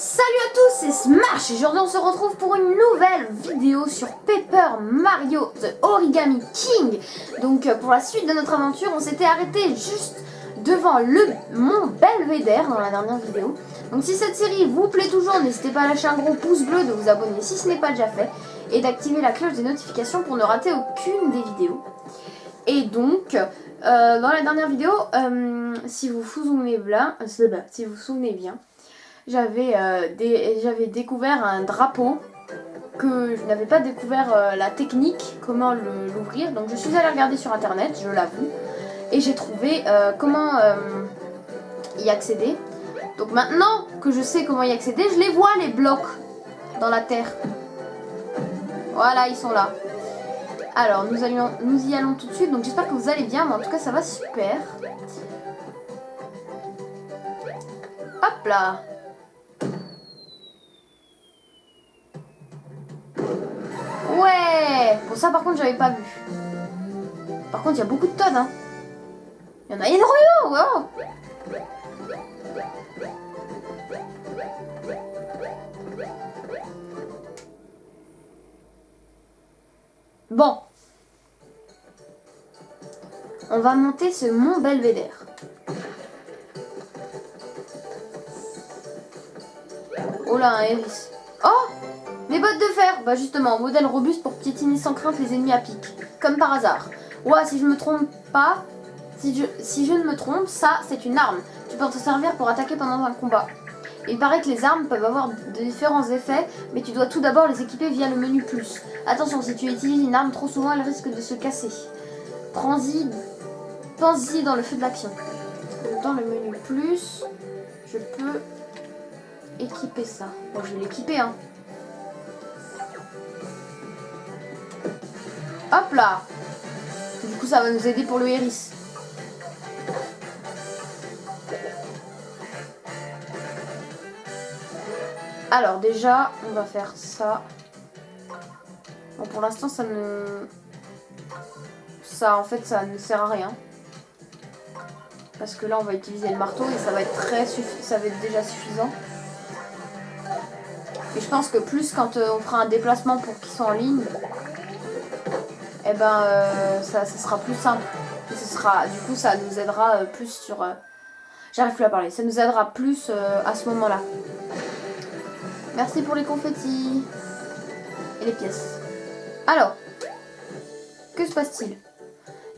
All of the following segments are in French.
Salut à tous, c'est Smash et aujourd'hui on se retrouve pour une nouvelle vidéo sur Paper Mario The Origami King. Donc pour la suite de notre aventure, on s'était arrêté juste devant le mont Belvédère dans la dernière vidéo. Donc si cette série vous plaît toujours, n'hésitez pas à lâcher un gros pouce bleu, de vous abonner si ce n'est pas déjà fait et d'activer la cloche des notifications pour ne rater aucune des vidéos. Et donc, dans la dernière vidéo, si vous vous souvenez bien, j'avais découvert un drapeau que je n'avais pas découvert la technique, comment l'ouvrir. Donc je suis allée regarder sur internet, je l'avoue, et j'ai trouvé comment y accéder. Donc maintenant que je sais comment y accéder, je les vois les blocs dans la terre. Voilà, ils sont là. Alors nous y allons tout de suite, donc j'espère que vous allez bien, mais en tout cas ça va super. Hop là. Ouais. Bon, ça par contre j'avais pas vu. Par contre il y a beaucoup de tonnes, hein. Il y en a énormément, wow. Bon. On va monter ce mont Belvédère. Oh là, un hérisson. Oh, mes bottes de fer. Bah justement, modèle robuste pour piétiner sans crainte les ennemis à pic. Comme par hasard. Ouais, si je me trompe pas, si je ne me trompe, ça c'est une arme. Tu peux t'en servir pour attaquer pendant un combat. Il paraît que les armes peuvent avoir de différents effets, mais tu dois tout d'abord les équiper via le menu plus. Attention, si tu utilises une arme trop souvent, elle risque de se casser. Pense-y dans le feu de l'action. Dans le menu plus, je peux équiper ça. Bon, je vais l'équiper, hein. Hop là. Du coup, ça va nous aider pour le hérisson. Alors déjà, on va faire ça. Bon, pour l'instant, ça en fait, ça ne sert à rien. Parce que là, on va utiliser le marteau et ça va être déjà suffisant. Et je pense que plus quand on fera un déplacement pour qu'ils soient en ligne, eh ben, ça sera plus simple. Et du coup, ça nous aidera plus sur... J'arrive plus à parler. Ça nous aidera plus à ce moment-là. Merci pour les confettis et les pièces. Alors, que se passe-t-il?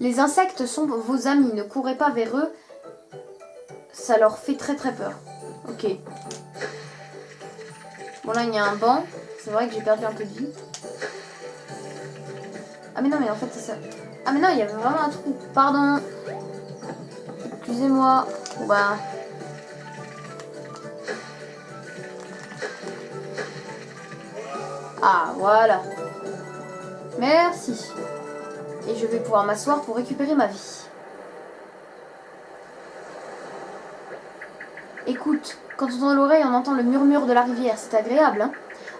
Les insectes sont vos amis, ne courez pas vers eux, ça leur fait très très peur. Ok. Bon là il y a un banc, c'est vrai que j'ai perdu un peu de vie. Ah mais non mais en fait c'est ça. Ah mais non il y avait vraiment un trou, pardon. Excusez-moi. Bon bah... Ah, voilà. Merci. Et je vais pouvoir m'asseoir pour récupérer ma vie. Écoute, quand on tend l'oreille, on entend le murmure de la rivière. C'est agréable, hein?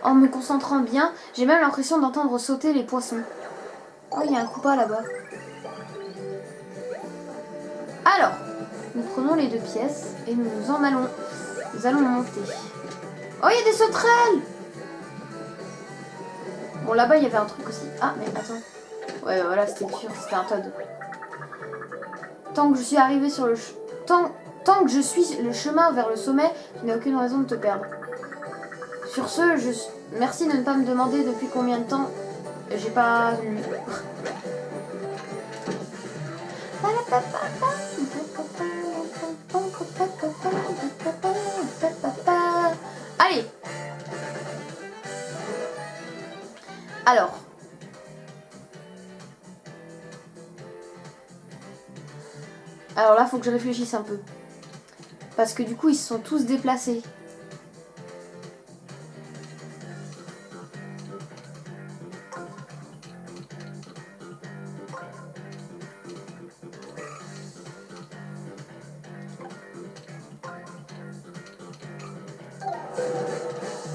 En me concentrant bien, j'ai même l'impression d'entendre sauter les poissons. Oh, il y a un coupa là-bas. Alors, nous prenons les 2 pièces et nous allons monter. Oh, il y a des sauterelles! Bon, là-bas, il y avait un truc aussi. Ah, mais attends. Ouais, voilà, c'était sûr, c'était un Toad. Tant que je suis arrivé sur le... Tant que je suis le chemin vers le sommet, tu n'as aucune raison de te perdre. Sur ce, merci de ne pas me demander depuis combien de temps j'ai pas lu. Allez. Alors. Alors là, faut que je réfléchisse un peu. Parce que du coup, ils se sont tous déplacés.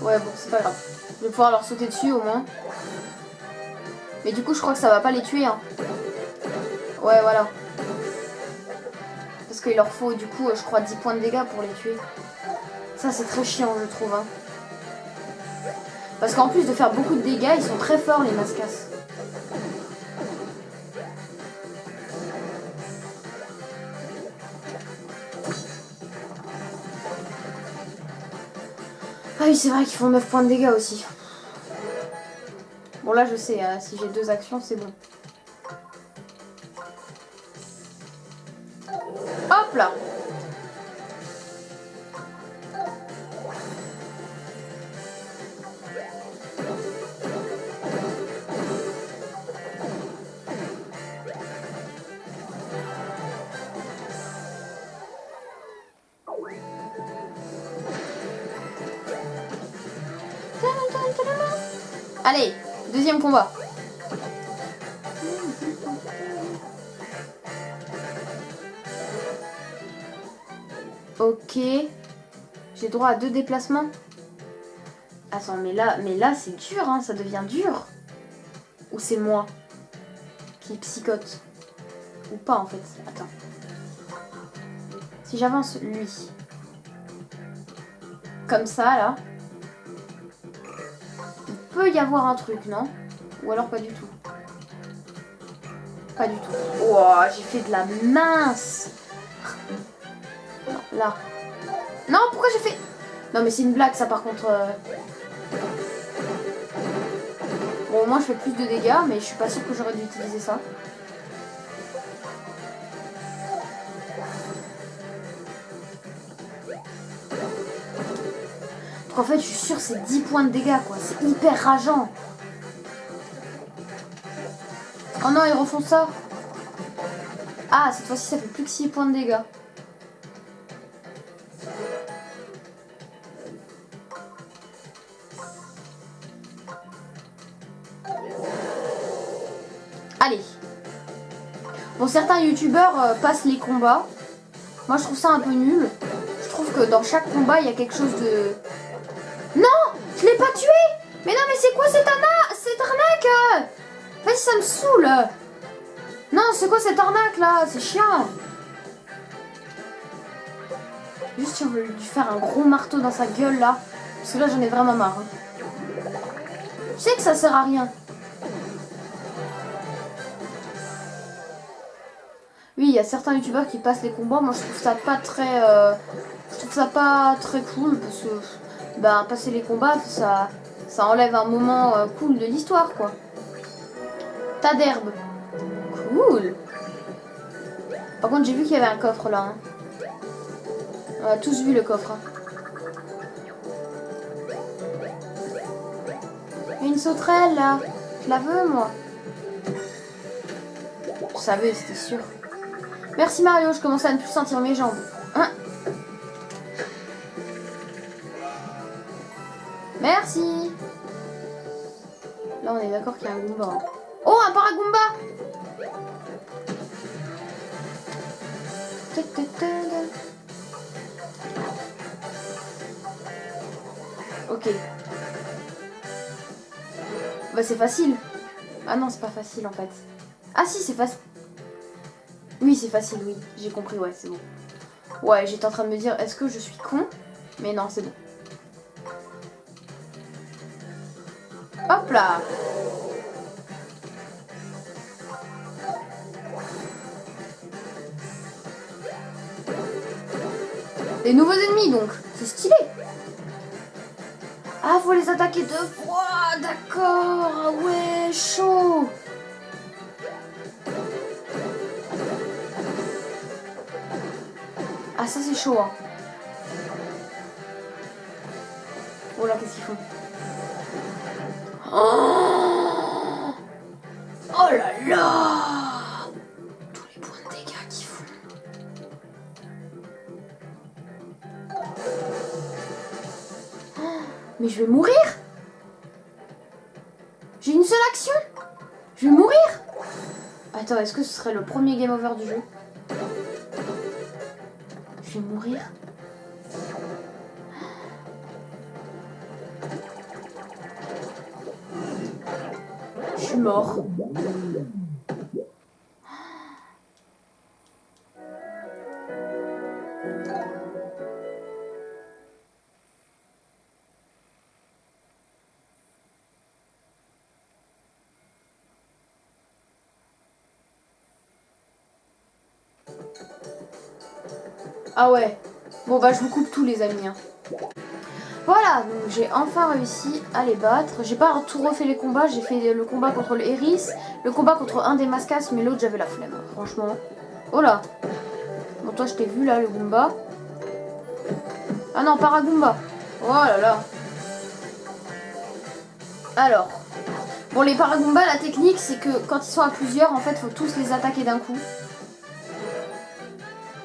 Ouais, bon, c'est pas grave. Je vais pouvoir leur sauter dessus au moins. Mais du coup, je crois que ça va pas les tuer, hein. Ouais, voilà. Parce qu'il leur faut, du coup, je crois 10 points de dégâts pour les tuer. Ça c'est très chiant je trouve. Hein. Parce qu'en plus de faire beaucoup de dégâts, ils sont très forts les Mascas. Ah oui, c'est vrai qu'ils font 9 points de dégâts aussi. Bon là je sais, si j'ai 2 actions c'est bon. Hop là. Allez, deuxième combat. Ok. J'ai droit à 2 déplacements. Attends, mais là c'est dur, hein, ça devient dur. Ou c'est moi qui psychote. Ou pas en fait. Attends. Si j'avance lui. Comme ça là. Il peut y avoir un truc, non? Ou alors pas du tout. Pas du tout. Oh, j'ai fait de la mince. Non, là. Non, pourquoi j'ai fait... Non, mais c'est une blague, ça, par contre. Bon, moi, je fais plus de dégâts, mais je suis pas sûre que j'aurais dû utiliser ça. Donc, en fait, je suis sûre que c'est 10 points de dégâts, quoi. C'est hyper rageant. Oh non, ils refont ça. Ah, cette fois-ci, ça fait plus que 6 points de dégâts. Allez. Bon, certains youtubeurs passent les combats. Moi, je trouve ça un peu nul. Je trouve que dans chaque combat, il y a quelque chose de... Non, je l'ai pas tué. Mais non, mais c'est quoi cette arnaque? Vas-y, ça me saoule. Non, c'est quoi cette arnaque, là? C'est chiant. Juste, si on veut lui faire un gros marteau dans sa gueule, là. Parce que là, j'en ai vraiment marre. Hein. Je sais que ça sert à rien. Oui, il y a certains youtubeurs qui passent les combats. Moi, je trouve ça pas très... je trouve ça pas très cool. Parce que, ben, passer les combats, ça enlève un moment cool de l'histoire, quoi. Tas d'herbe. Cool. Par contre, j'ai vu qu'il y avait un coffre, là. Hein. On a tous vu le coffre. Hein. Une sauterelle, là. Je la veux, moi. Je savais, c'était sûr. Merci Mario, je commence à ne plus sentir mes jambes. Hein? Merci. Là, on est d'accord qu'il y a un Goomba. Hein. Oh, un Paragoomba. Ok. Bah, c'est facile. Ah non, c'est pas facile, en fait. Ah si, c'est facile. Oui, c'est facile, oui. J'ai compris, ouais, c'est bon. Ouais, j'étais en train de me dire, est-ce que je suis con? Mais non, c'est bon. Hop là. Des nouveaux ennemis, donc. C'est stylé. Ah, faut les attaquer 2 fois. D'accord. Ouais, chaud. Ah, ça, c'est chaud, hein. Oh là, qu'est-ce qu'ils font? Oh, oh là là! Tous les points de dégâts qu'ils font. Oh, mais je vais mourir! J'ai une seule action? Je vais mourir? Attends, est-ce que ce serait le premier game over du jeu? Je vais mourir? Je suis mort. Ah ouais. Bon bah je vous coupe tous les amis. Hein. Voilà, donc j'ai enfin réussi à les battre. J'ai pas tout refait les combats, j'ai fait le combat contre le Héris, le combat contre un des Mascas, mais l'autre j'avais la flemme, franchement. Oh là. Bon toi je t'ai vu là, le Goomba. Ah non, Paragoomba. Oh là là. Alors. Bon les Paragoomba, la technique c'est que quand ils sont à plusieurs, en fait faut tous les attaquer d'un coup.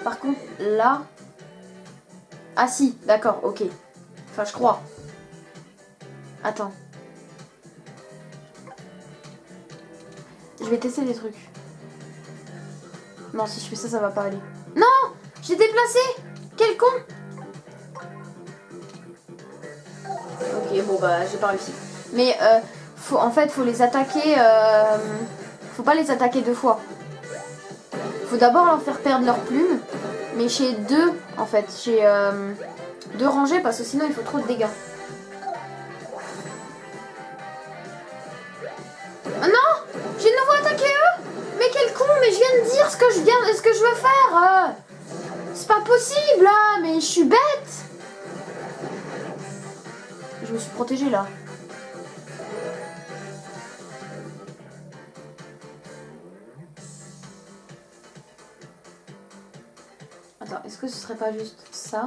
Par contre là... Ah si, d'accord, ok. Enfin je crois. Attends. Je vais tester des trucs. Non, si je fais ça, ça va pas aller. Non! J'ai déplacé! Quel con! Ok, bon bah j'ai pas réussi. Mais en fait, faut les attaquer... faut pas les attaquer 2 fois. Faut d'abord leur faire perdre leurs plumes. Mais chez 2, en fait. Chez 2 rangées, parce que sinon il faut trop de dégâts. Ah non! J'ai de nouveau attaqué eux! Mais quel con! Mais je viens de dire ce que je veux faire! C'est pas possible là! Mais je suis bête! Je me suis protégée là. Attends, est-ce que ce serait pas juste ça?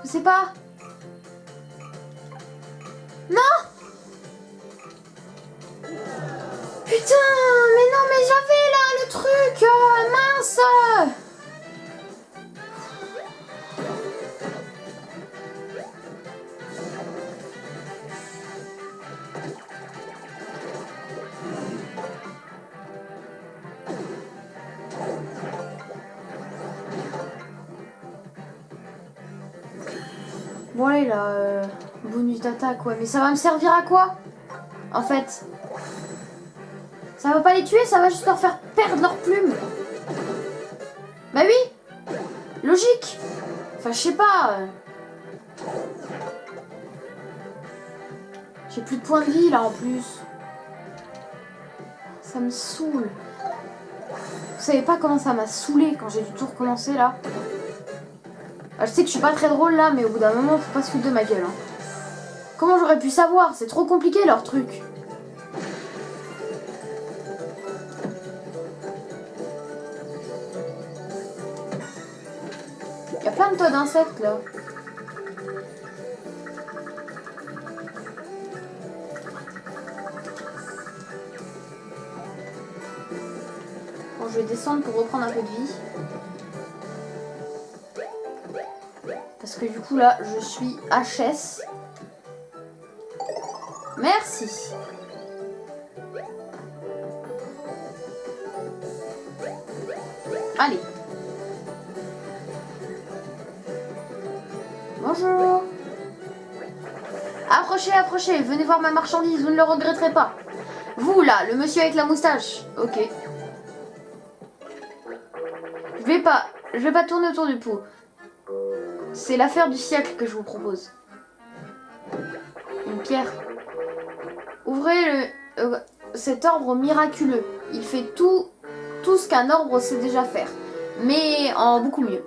Je sais pas. Non! Putain, mais non, mais j'avais là le truc, mince! Bon allez là, bonus d'attaque, ouais, mais ça va me servir à quoi? En fait, ça va pas les tuer, ça va juste leur faire perdre leurs plumes. Bah oui, logique. Enfin, je sais pas. J'ai plus de points de vie là en plus. Ça me saoule. Vous savez pas comment ça m'a saoulé quand j'ai dû tout recommencer là. Ah, je sais que je suis pas très drôle là, mais au bout d'un moment, faut pas se foutre de ma gueule. Hein. Comment j'aurais pu savoir? C'est trop compliqué leur truc. Il y a plein de tas d'insectes là. Bon, je vais descendre pour reprendre un peu de vie. Parce que du coup là, je suis HS. Merci. Allez. Bonjour. Approchez, approchez. Venez voir ma marchandise, vous ne le regretterez pas. Vous là, le monsieur avec la moustache. Ok. Je vais pas tourner autour du pot. C'est l'affaire du siècle que je vous propose. Une pierre. Ouvrez cet orbre miraculeux. Il fait tout ce qu'un orbre sait déjà faire. Mais en beaucoup mieux.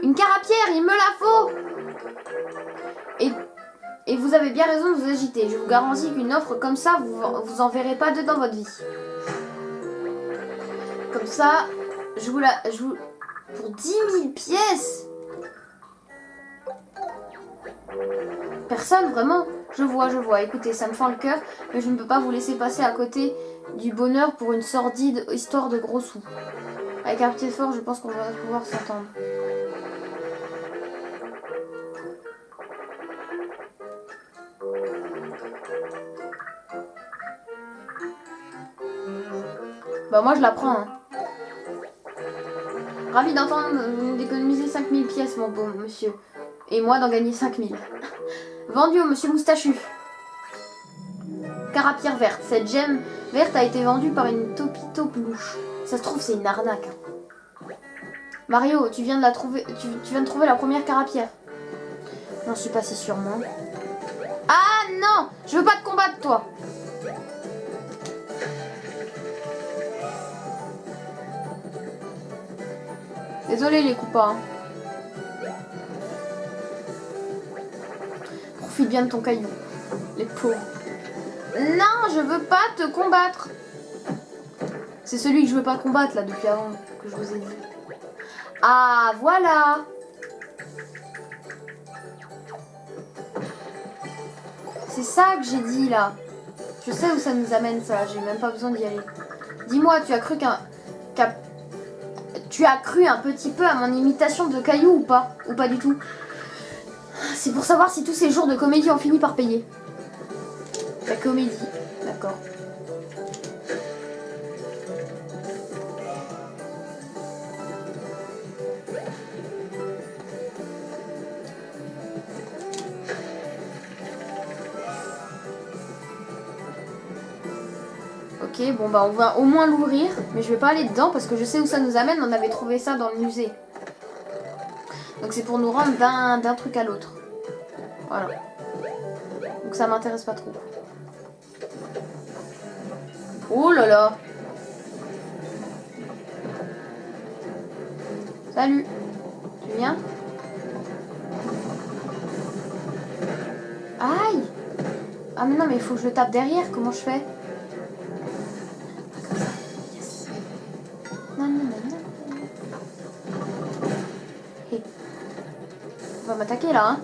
Une carapière, il me la faut! Et vous avez bien raison de vous agiter. Je vous garantis qu'une offre comme ça, vous en verrez pas deux dans votre vie. Comme ça, pour 10 000 pièces. Personne, vraiment? Je vois. Écoutez, ça me fend le cœur, mais je ne peux pas vous laisser passer à côté du bonheur pour une sordide histoire de gros sous. Avec un petit effort, je pense qu'on va pouvoir s'entendre. Bah moi je la prends. Hein. Ravi d'entendre d'économiser 5000 pièces, mon beau monsieur. Et moi d'en gagner 5000. Vendu au monsieur Moustachu. Carapière verte. Cette gemme verte a été vendue par une topito louche. Ça se trouve, c'est une arnaque. Mario, tu viens de trouver la première carapière. J'en suis pas si sûre, moi. Ah non! Je veux pas te combattre, toi! Désolé les coupas. Hein. Profite bien de ton caillou. Les pauvres. Non, je veux pas te combattre. C'est celui que je veux pas combattre là depuis avant que je vous ai dit. Ah, voilà. C'est ça que j'ai dit là. Je sais où ça nous amène ça, j'ai même pas besoin d'y aller. Dis-moi, tu as cru tu as cru un petit peu à mon imitation de Caillou ou pas? Ou pas du tout? C'est pour savoir si tous ces jours de comédie ont fini par payer. La comédie, d'accord. Ok, bon bah on va au moins l'ouvrir, mais je vais pas aller dedans parce que je sais où ça nous amène, on avait trouvé ça dans le musée. Donc c'est pour nous rendre d'un truc à l'autre. Voilà. Donc ça m'intéresse pas trop. Oh là là. Salut. Tu viens? Aïe. Ah mais non mais il faut que je le tape derrière, comment je fais? Yes. Non, non, non, non. Hey. On va m'attaquer là, hein.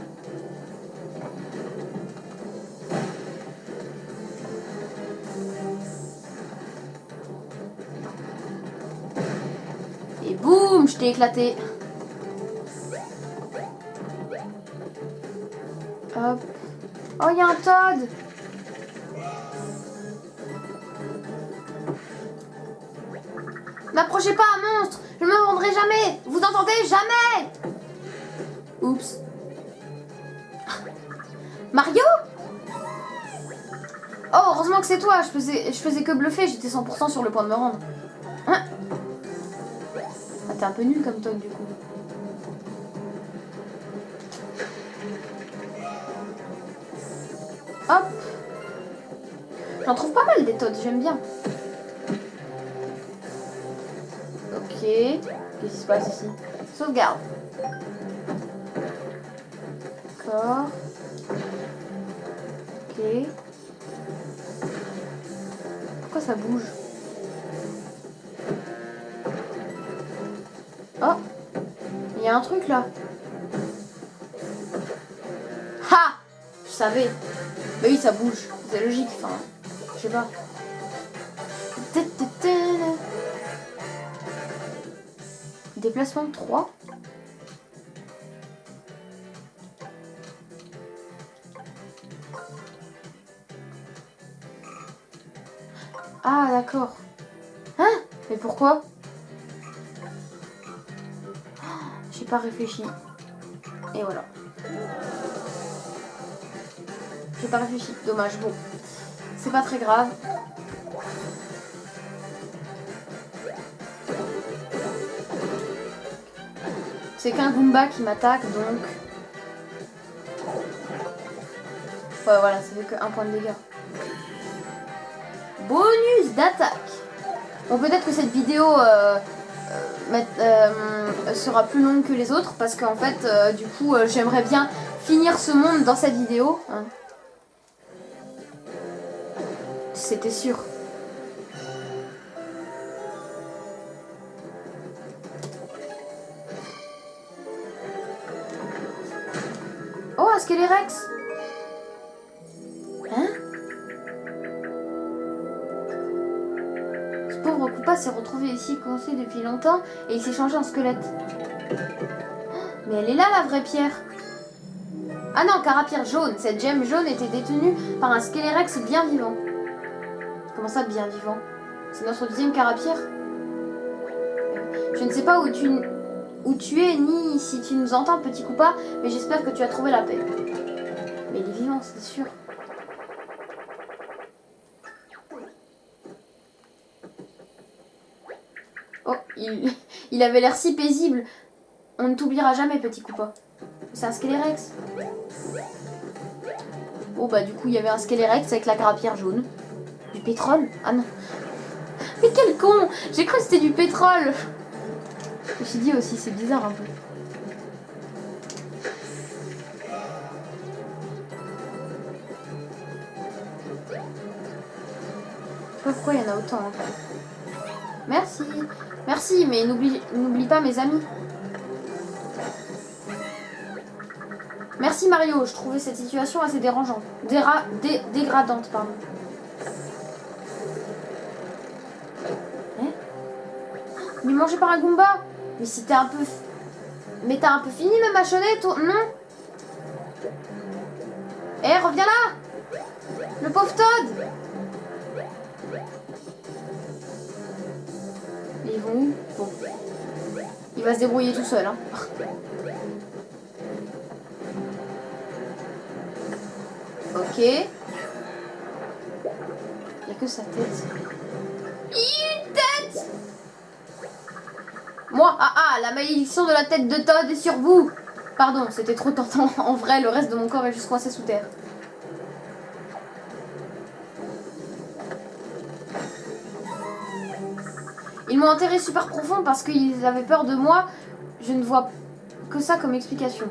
Et boum, je t'ai éclaté. Hop. Oh, il y a un Toad. N'approchez pas un monstre. Je ne me rendrai jamais. Vous entendez? Jamais. Oups. Mario? Oh, heureusement que c'est toi. Je faisais que bluffer. J'étais 100% sur le point de me rendre. Hein? Ah, t'es un peu nul comme Toad du coup. Hop. J'en trouve pas mal des Toads, j'aime bien. Ok. Qu'est-ce qui se passe ici? Sauvegarde. D'accord. Ok. Pourquoi ça bouge? Oh. Il y a un truc là. Ha! Je savais. Mais oui, ça bouge. C'est logique, enfin. Je sais pas. Déplacement 3. Ah, d'accord. Hein? Mais pourquoi? J'ai pas réfléchi. Et voilà. J'ai pas réfléchi. Dommage. Bon. C'est pas très grave. C'est qu'un Goomba qui m'attaque, donc... Ouais, voilà, ça fait que 1 point de dégâts. Bonus d'attaque. Bon, peut-être que cette vidéo sera plus longue que les autres, parce qu'en fait, du coup, j'aimerais bien finir ce monde dans cette vidéo. Hein. C'était sûr. Oh, un Skélérex. Hein? Ce pauvre Koopa s'est retrouvé ici coincé depuis longtemps et il s'est changé en squelette. Mais elle est là la vraie pierre. Ah non, carapierre jaune. Cette gemme jaune était détenue par un Skélérex bien vivant. Comment ça, bien vivant? C'est notre deuxième carapierre. Je ne sais pas où tu es, ni si tu nous entends, petit Koopa, mais j'espère que tu as trouvé la paix. Mais il est vivant, c'est sûr. Oh, il avait l'air si paisible. On ne t'oubliera jamais, petit Koopa. C'est un Skélérex. Oh, bah du coup, il y avait un Skélérex avec la carapierre jaune. Du pétrole? Ah non. Mais quel con! J'ai cru que c'était du pétrole. Je me suis dit aussi, c'est bizarre un peu. Je sais pas pourquoi il y en a autant en fait. Merci. Merci, mais n'oublie pas mes amis. Merci Mario, je trouvais cette situation assez dérangeante. Dégradante, pardon. Hein? Mais mangé par un Goomba? Mais si t'es un peu... Mais t'as un peu fini de me mâchonner, toi? Non? Eh, reviens là! Le pauvre Todd! Et ils vont où? Bon. Il va se débrouiller tout seul, hein. Ok. Il n'y a que sa tête. Une tête! Moi, la malédiction de la tête de Todd est sur vous. Pardon, c'était trop tentant. En vrai, le reste de mon corps est juste coincé sous terre. Ils m'ont enterré super profond parce qu'ils avaient peur de moi. Je ne vois que ça comme explication.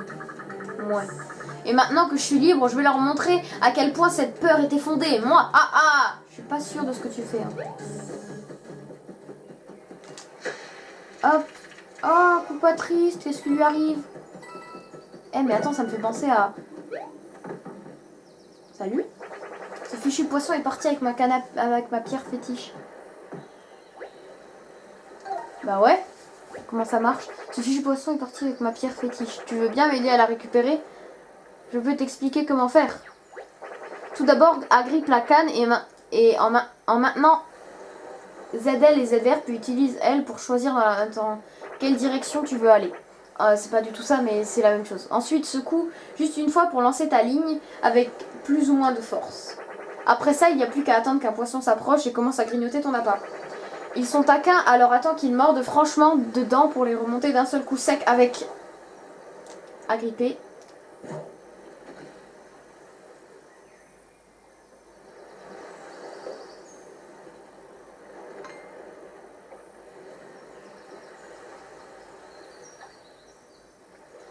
Ouais. Et maintenant que je suis libre, je vais leur montrer à quel point cette peur était fondée. Moi, je suis pas sûre de ce que tu fais. Hein. Hop. Oh, Poupa triste, qu'est-ce qui lui arrive? Eh, mais attends, ça me fait penser à... Salut. Ce fichu poisson est parti avec ma pierre fétiche. Bah ouais. Comment ça marche? Ce fichu poisson est parti avec ma pierre fétiche. Tu veux bien m'aider à la récupérer? Je peux t'expliquer comment faire. Tout d'abord, agrippe la canne et en maintenant ZL et ZR, puis utilise L pour choisir dans quelle direction tu veux aller. C'est pas du tout ça, mais c'est la même chose. Ensuite, secoue juste une fois pour lancer ta ligne avec plus ou moins de force. Après ça, il n'y a plus qu'à attendre qu'un poisson s'approche et commence à grignoter ton appât. Ils sont taquins, alors attends qu'ils mordent franchement dedans pour les remonter d'un seul coup sec avec... Agripper.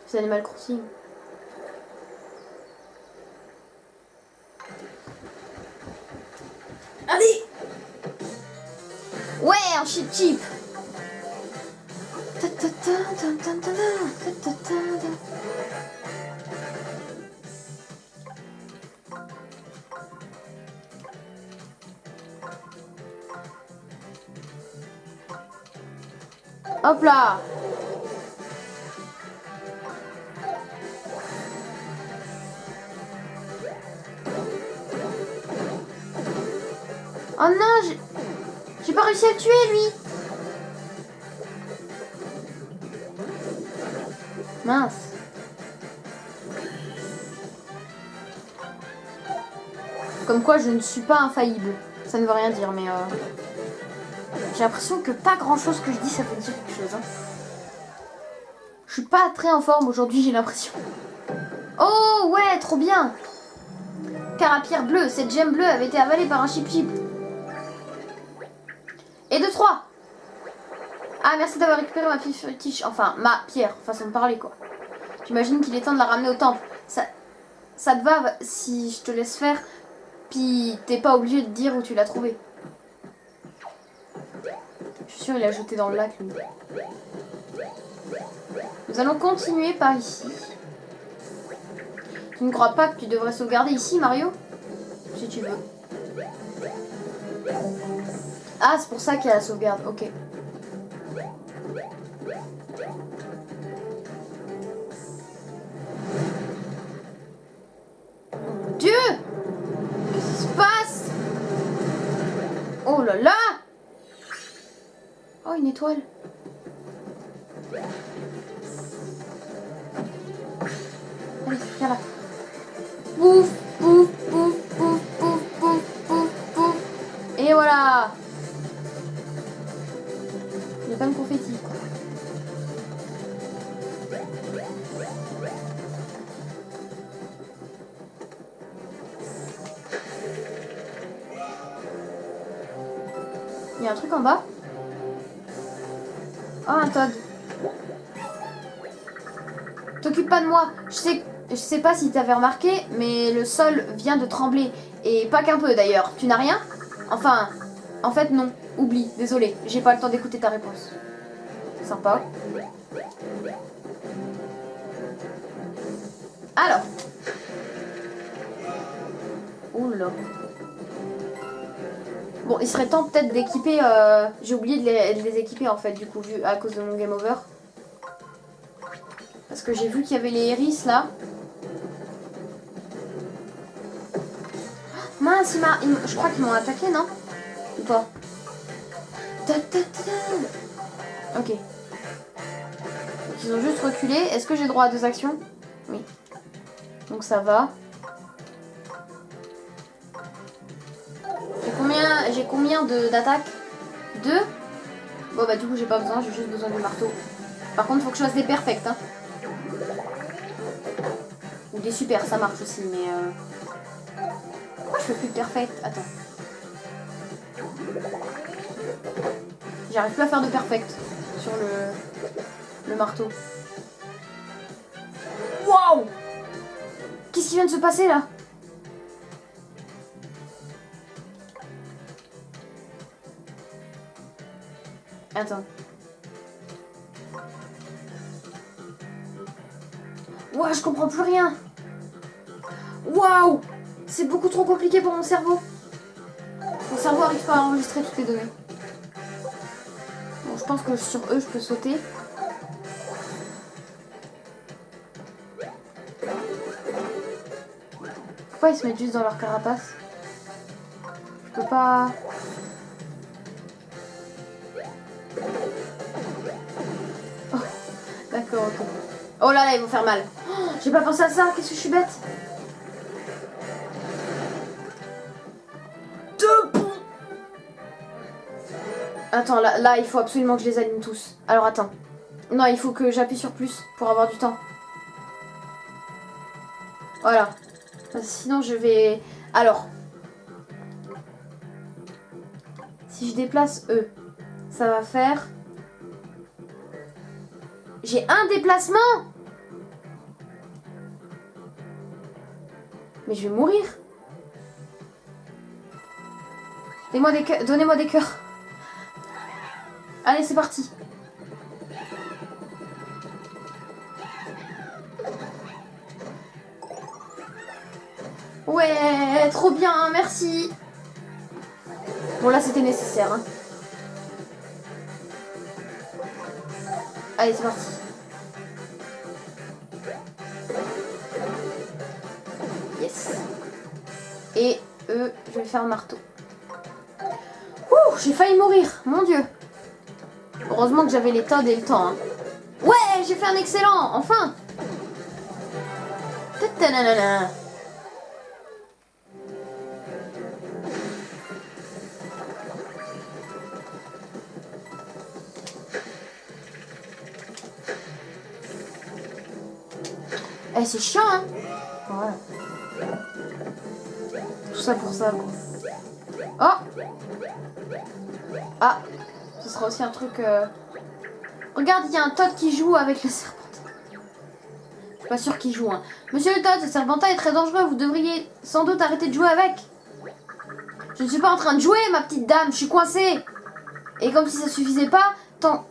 C'est Animal Crossing. Allez! Ouais, un chip. Hop là! Oh non, j'ai pas réussi à le tuer, lui. Mince. Comme quoi, je ne suis pas infaillible. Ça ne veut rien dire, mais j'ai l'impression que pas grand-chose que je dis, ça peut dire quelque chose. Hein. Je suis pas très en forme aujourd'hui, j'ai l'impression. Oh ouais, trop bien. Carapierre bleu, cette gemme bleue avait été avalée par un chip-chip. Et de 3. Ah, merci d'avoir récupéré ma pierre fétiche. Enfin, ma pierre, façon de parler, quoi. J'imagine qu'il est temps de la ramener au temple. Ça te va si je te laisse faire, puis t'es pas obligé de dire où tu l'as trouvé. Je suis sûre qu'il l'a jeté dans le lac, lui. Nous allons continuer par ici. Tu ne crois pas que tu devrais sauvegarder ici, Mario? Si tu veux. Ah, c'est pour ça qu'il y a la sauvegarde, ok. Mon Dieu! Qu'est-ce qui se passe? Oh là là! Oh, une étoile. Allez, viens là. Pouf, pouf, pouf, pouf, pouf, pouf, pouf, pouf. Et voilà. Il y a pas de confetti, quoi. Il y a un truc en bas. Oh, un Todd. T'occupe pas de moi. Je sais pas si t'avais remarqué, mais le sol vient de trembler. Et pas qu'un peu d'ailleurs. Tu n'as rien? Enfin, en fait non. Oublie, désolé. J'ai pas le temps d'écouter ta réponse. Sympa. Alors. Oula. Bon, il serait temps peut-être d'équiper... J'ai oublié de les équiper en fait, du coup, vu à cause de mon game over. Parce que j'ai vu qu'il y avait les hérisses là. Mince, je crois qu'ils m'ont attaqué, non? Ou pas? Ok. Donc ils ont juste reculé. Est-ce que j'ai droit à 2 actions? Oui. Donc ça va. J'ai combien d'attaques? 2? Bon bah du coup j'ai pas besoin, j'ai juste besoin du marteau. Par contre faut que je fasse des perfects, hein. Ou des super, ça marche aussi, mais pourquoi je fais plus de perfect? Attends. J'arrive plus à faire de perfect sur le marteau. Waouh! Qu'est-ce qui vient de se passer là? Attends. Ouah, je comprends plus rien. Waouh! C'est beaucoup trop compliqué pour mon cerveau. Mon cerveau n'arrive pas à enregistrer toutes les données. Bon, je pense que sur eux, je peux sauter. Pourquoi ils se mettent juste dans leur carapace? Je peux pas... Oh, d'accord, ok. Oh là là, ils vont faire mal. Oh, j'ai pas pensé à ça, qu'est-ce que je suis bête. Attends, là, il faut absolument que je les aligne tous. Alors, attends. Non, il faut que j'appuie sur plus pour avoir du temps. Voilà. Sinon, je vais... Alors. Si je déplace eux, ça va faire... J'ai un déplacement. Mais je vais mourir. Donnez-moi des cœurs. Allez, c'est parti. Ouais, trop bien, merci. Bon, là, c'était nécessaire. Hein. Allez, c'est parti. Yes. Et eux, je vais faire un marteau. Ouh, j'ai failli mourir, mon Dieu. Heureusement que j'avais les Toads et le temps. Hein. Ouais, j'ai fait un excellent, enfin. Ta-ta-na-na-na. Eh, c'est chiant, hein. Voilà. Tout ça pour ça, quoi. Oh. Ah. Ce sera aussi un truc... Regarde, il y a un Toad qui joue avec le serpentin. Je suis pas sûre qu'il joue, hein. Monsieur le Toad, ce serpentin est très dangereux. Vous devriez sans doute arrêter de jouer avec. Je ne suis pas en train de jouer, ma petite dame. Je suis coincée. Et comme si ça suffisait pas, tant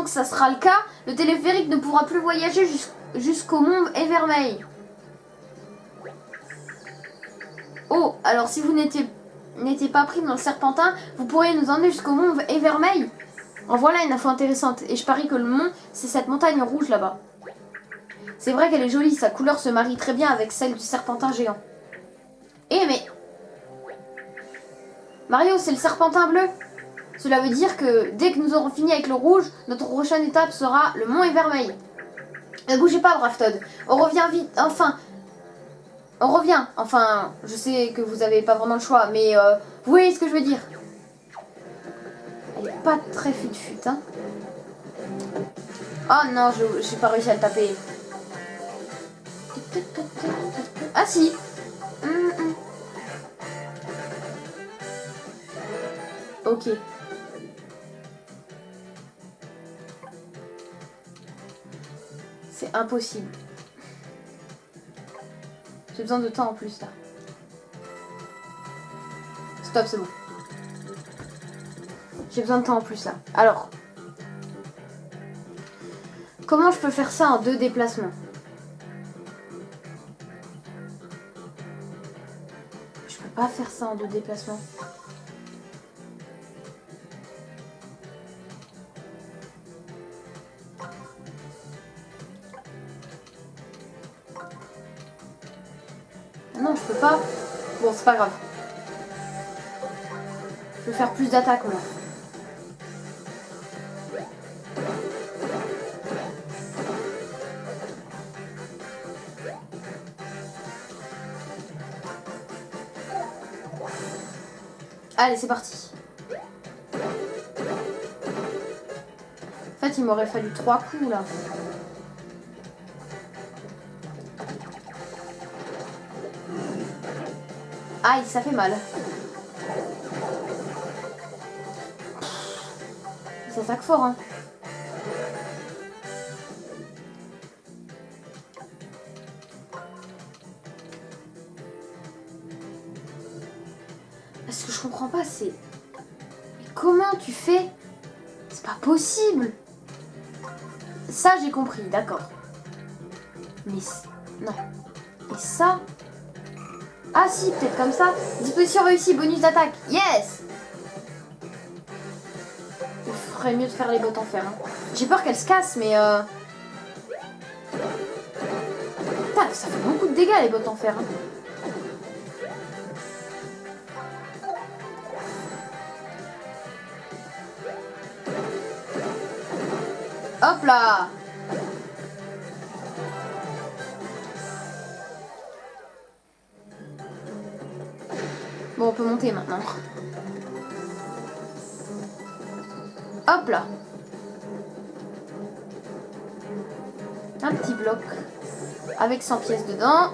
que ça sera le cas, le téléphérique ne pourra plus voyager jusqu'au monde Evermeil. Oh, alors si vous n'étiez pas pris dans le serpentin, vous pourriez nous emmener jusqu'au mont Evermeil. En voilà une info intéressante. Et je parie que le mont, c'est cette montagne rouge là-bas. C'est vrai qu'elle est jolie, sa couleur se marie très bien avec celle du serpentin géant. Eh mais... Mario, c'est le serpentin bleu. Cela veut dire que dès que nous aurons fini avec le rouge, notre prochaine étape sera le mont Evermeil. Ne bougez pas, brave Toad. On revient vite, enfin... On revient. Enfin, je sais que vous avez pas vraiment le choix, mais vous voyez ce que je veux dire. Elle est pas très fut-fut, hein. Oh non, j'ai pas réussi à le taper. Ah si. Ok. C'est impossible. J'ai besoin de temps en plus là. Stop, c'est bon. J'ai besoin de temps en plus là. Alors. Comment je peux faire ça en 2 déplacements? Je peux pas faire ça en 2 déplacements. Non, je peux pas. Bon, c'est pas grave. Je vais faire plus d'attaques, moi. Allez, c'est parti. En fait, il m'aurait fallu 3 coups, là. Aïe, ça fait mal. Ça attaque fort, hein. Ce que je comprends pas, c'est... Mais comment tu fais? C'est pas possible. Ça, j'ai compris, d'accord. Mais... Non. Et ça... Ah si, peut-être comme ça. Disposition réussie, bonus d'attaque. Yes! Il ferait mieux de faire les bottes en fer. Hein. J'ai peur qu'elles se cassent, mais... Putain, ça fait beaucoup de dégâts, les bottes en fer. Hein. Hop là! Bon, on peut monter maintenant. Hop là! Un petit bloc avec 100 pièces dedans.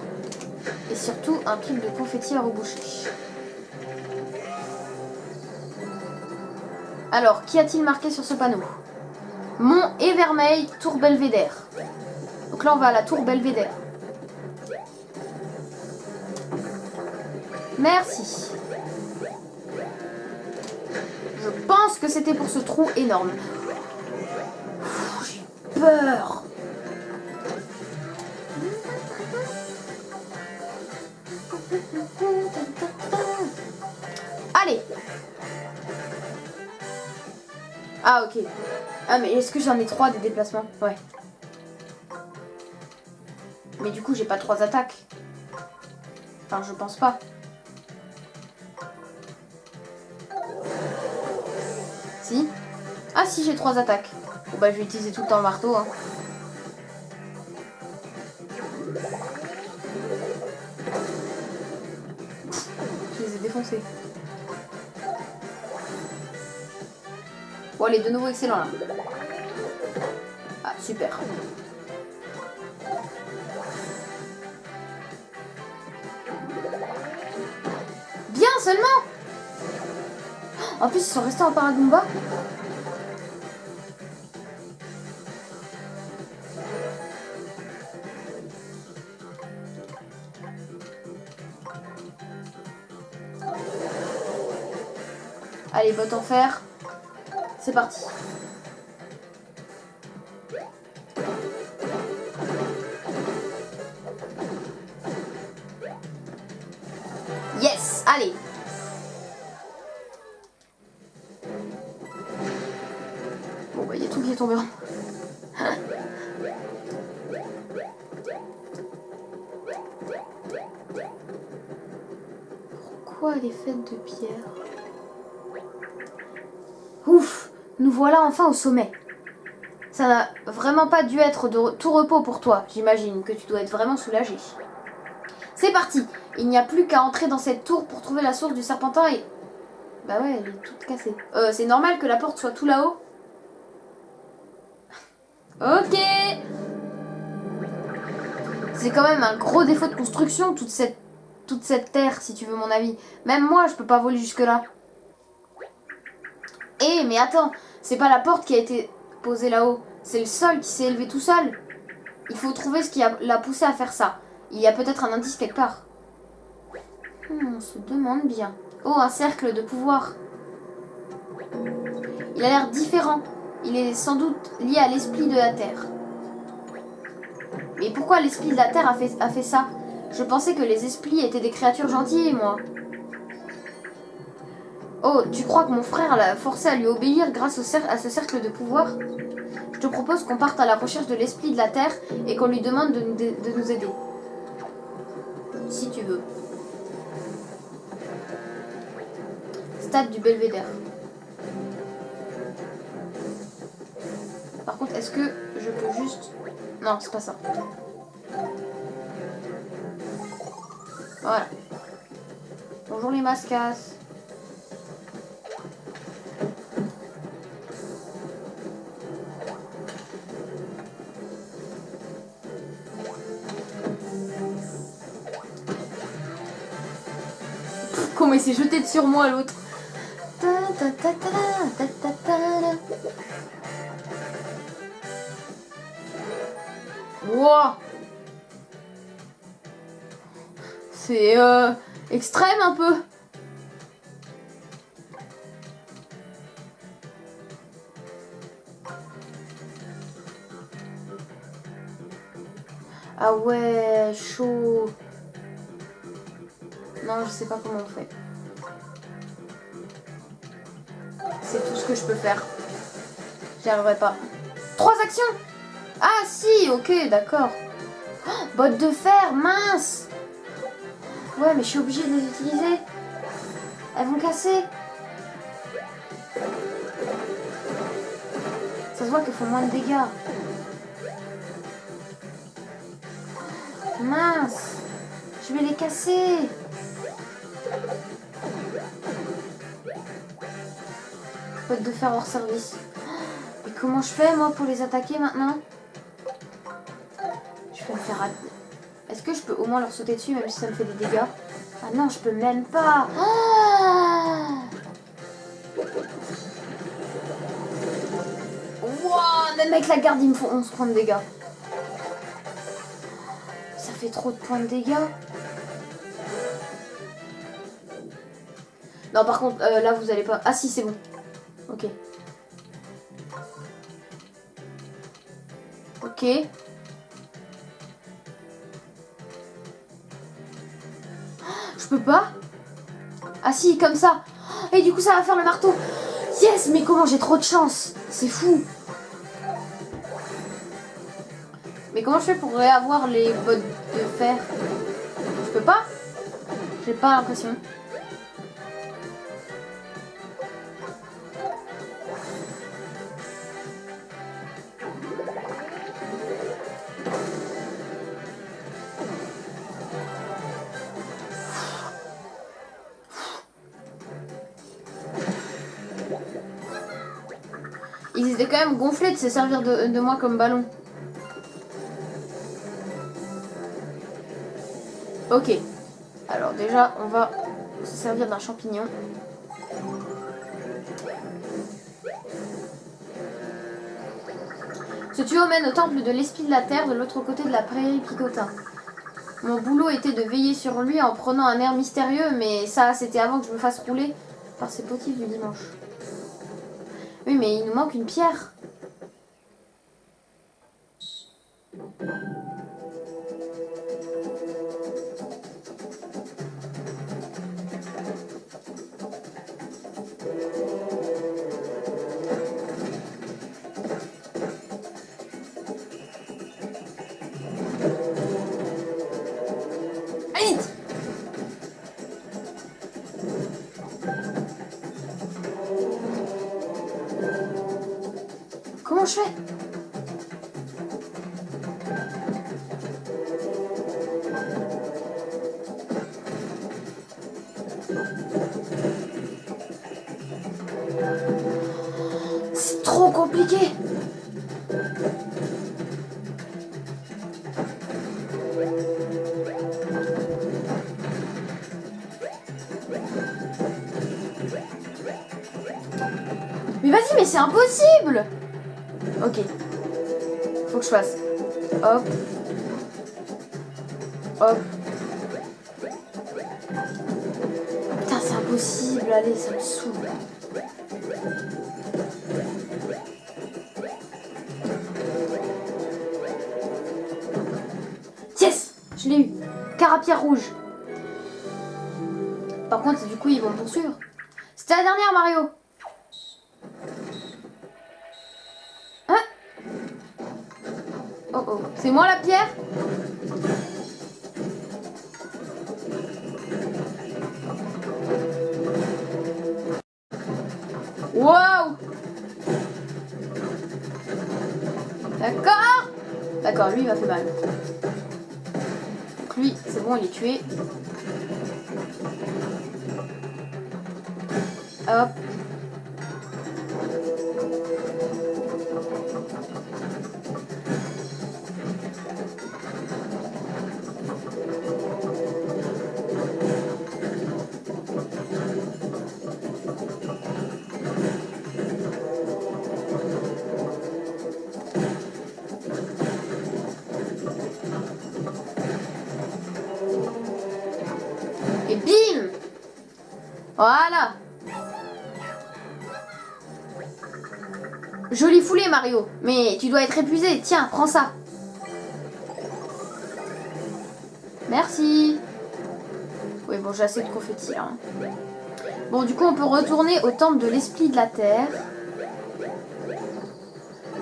Et surtout un truc de confetti à reboucher. Alors, qu'y a-t-il marqué sur ce panneau? Mont Evermeil, Tour Belvédère. Donc là, on va à la Tour Belvédère. Merci. Je pense que c'était pour ce trou énorme. J'ai peur. Allez. Ah, ok. Ah, mais est-ce que j'en ai 3 des déplacements? Ouais. Mais du coup, j'ai pas 3 attaques. Enfin, je pense pas. Si. Ah si, j'ai 3 attaques. Bon bah je vais utiliser tout le temps le marteau. Hein. Je les ai défoncés. Bon allez, de nouveau excellent là. Ah super. Bien seulement. En plus ils sont restés en paragomba. Allez, bottes en fer. C'est parti. Yes, allez. Bon bah il y a tout qui est tombé en... Pourquoi elle est faite de pierre? Ouf, nous voilà enfin au sommet. Ça n'a vraiment pas dû être de tout repos pour toi. J'imagine que tu dois être vraiment soulagé. C'est parti. Il n'y a plus qu'à entrer dans cette tour pour trouver la source du serpentin et... Bah ouais, elle est toute cassée. C'est normal que la porte soit tout là-haut? Ok. C'est quand même un gros défaut de construction, toute cette terre, si tu veux mon avis. Même moi, je peux pas voler jusque-là. Eh, mais attends, c'est pas la porte qui a été posée là-haut. C'est le sol qui s'est élevé tout seul. Il faut trouver ce qui l'a poussé à faire ça. Il y a peut-être un indice quelque part. On se demande bien. Oh, un cercle de pouvoir. Il a l'air différent. Il est sans doute lié à l'esprit de la Terre. Mais pourquoi l'esprit de la Terre a fait ça? Je pensais que les esprits étaient des créatures gentilles, moi. Oh, tu crois que mon frère l'a forcé à lui obéir grâce à ce cercle de pouvoir? Je te propose qu'on parte à la recherche de l'esprit de la Terre et qu'on lui demande de nous aider. Si tu veux. Stade du Belvédère. Par contre, est-ce que je peux juste... Non, c'est pas ça. Voilà. Bonjour les mascasses. Comment il s'est jeté sur moi l'autre. Wow. C'est extrême un peu. Ah ouais, chaud. Non, je sais pas comment on fait. C'est tout ce que je peux faire. J'y arriverai pas. 3 actions. Ah si, ok, d'accord. Oh, bottes de fer, mince. Ouais, mais je suis obligée de les utiliser. Elles vont casser. Ça se voit qu'elles font moins de dégâts. Mince. Je vais les casser. Bottes de fer hors service. Et comment je fais, moi, pour les attaquer maintenant? Je vais me faire... Est-ce que je peux au moins leur sauter dessus, même si ça me fait des dégâts? Ah non, je peux même pas. Ah, wow, même avec la garde, ils me font 11 points de dégâts. Ça fait trop de points de dégâts. Non, par contre, là, vous allez pas... Ah si, c'est bon. Ok. Ok. Je peux pas? Ah si, comme ça. Et du coup, ça va faire le marteau. Yes, mais comment j'ai trop de chance. C'est fou. Mais comment je fais pour réavoir les bottes de fer? Je peux pas? J'ai pas l'impression. Ils étaient quand même gonflés de se servir de moi comme ballon. Ok. Alors déjà, on va se servir d'un champignon. Ce tuyau mène au temple de l'esprit de la terre de l'autre côté de la prairie Picotin. Mon boulot était de veiller sur lui en prenant un air mystérieux, mais ça, c'était avant que je me fasse rouler par ces potifs du dimanche. Oui, mais il nous manque une pierre. Allez! Comment je fais? C'est trop compliqué. Mais vas-y, mais c'est impossible. Ok. Faut que je fasse. Hop. Hop. Putain, c'est impossible. Allez, ça me saoule. Yes, je l'ai eu. Carapière rouge. Par contre, du coup, ils vont me poursuivre. C'était la dernière, Mario. Hein? Oh oh. C'est moi la pierre? Wow! D'accord? D'accord, lui, il m'a fait mal. Donc lui, c'est bon, il est tué. Hop. Et bim! Voilà! Joli foulée, Mario. Mais tu dois être épuisé. Tiens, prends ça. Merci. Oui, bon, j'ai assez de confettis, là. Bon, du coup, on peut retourner au temple de l'esprit de la terre.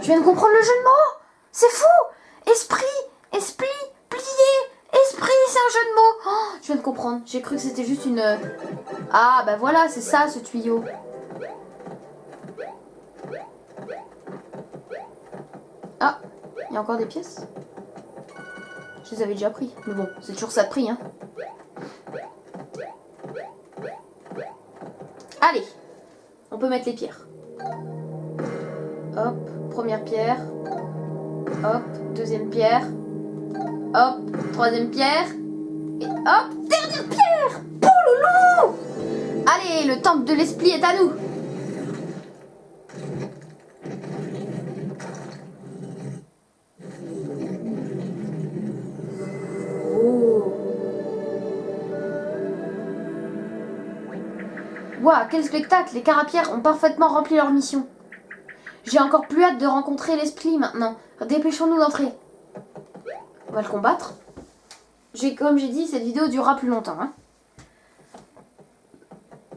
Je viens de comprendre le jeu de mots. C'est fou. Esprit, esprit, plié, esprit, c'est un jeu de mots. Oh, je viens de comprendre. J'ai cru que c'était juste une... Ah, bah voilà, c'est ça, ce tuyau. Ah, il y a encore des pièces. Je les avais déjà pris. Mais bon, c'est toujours ça de prix, hein. Allez, on peut mettre les pierres. Hop, première pierre. Hop, deuxième pierre. Hop, troisième pierre. Et hop, dernière pierre. Pouloulou! Allez, le temple de l'esprit est à nous. Waouh, quel spectacle! Les carapières ont parfaitement rempli leur mission. J'ai encore plus hâte de rencontrer l'esprit maintenant. Dépêchons-nous d'entrer. On va le combattre. Comme j'ai dit, cette vidéo durera plus longtemps. Hein.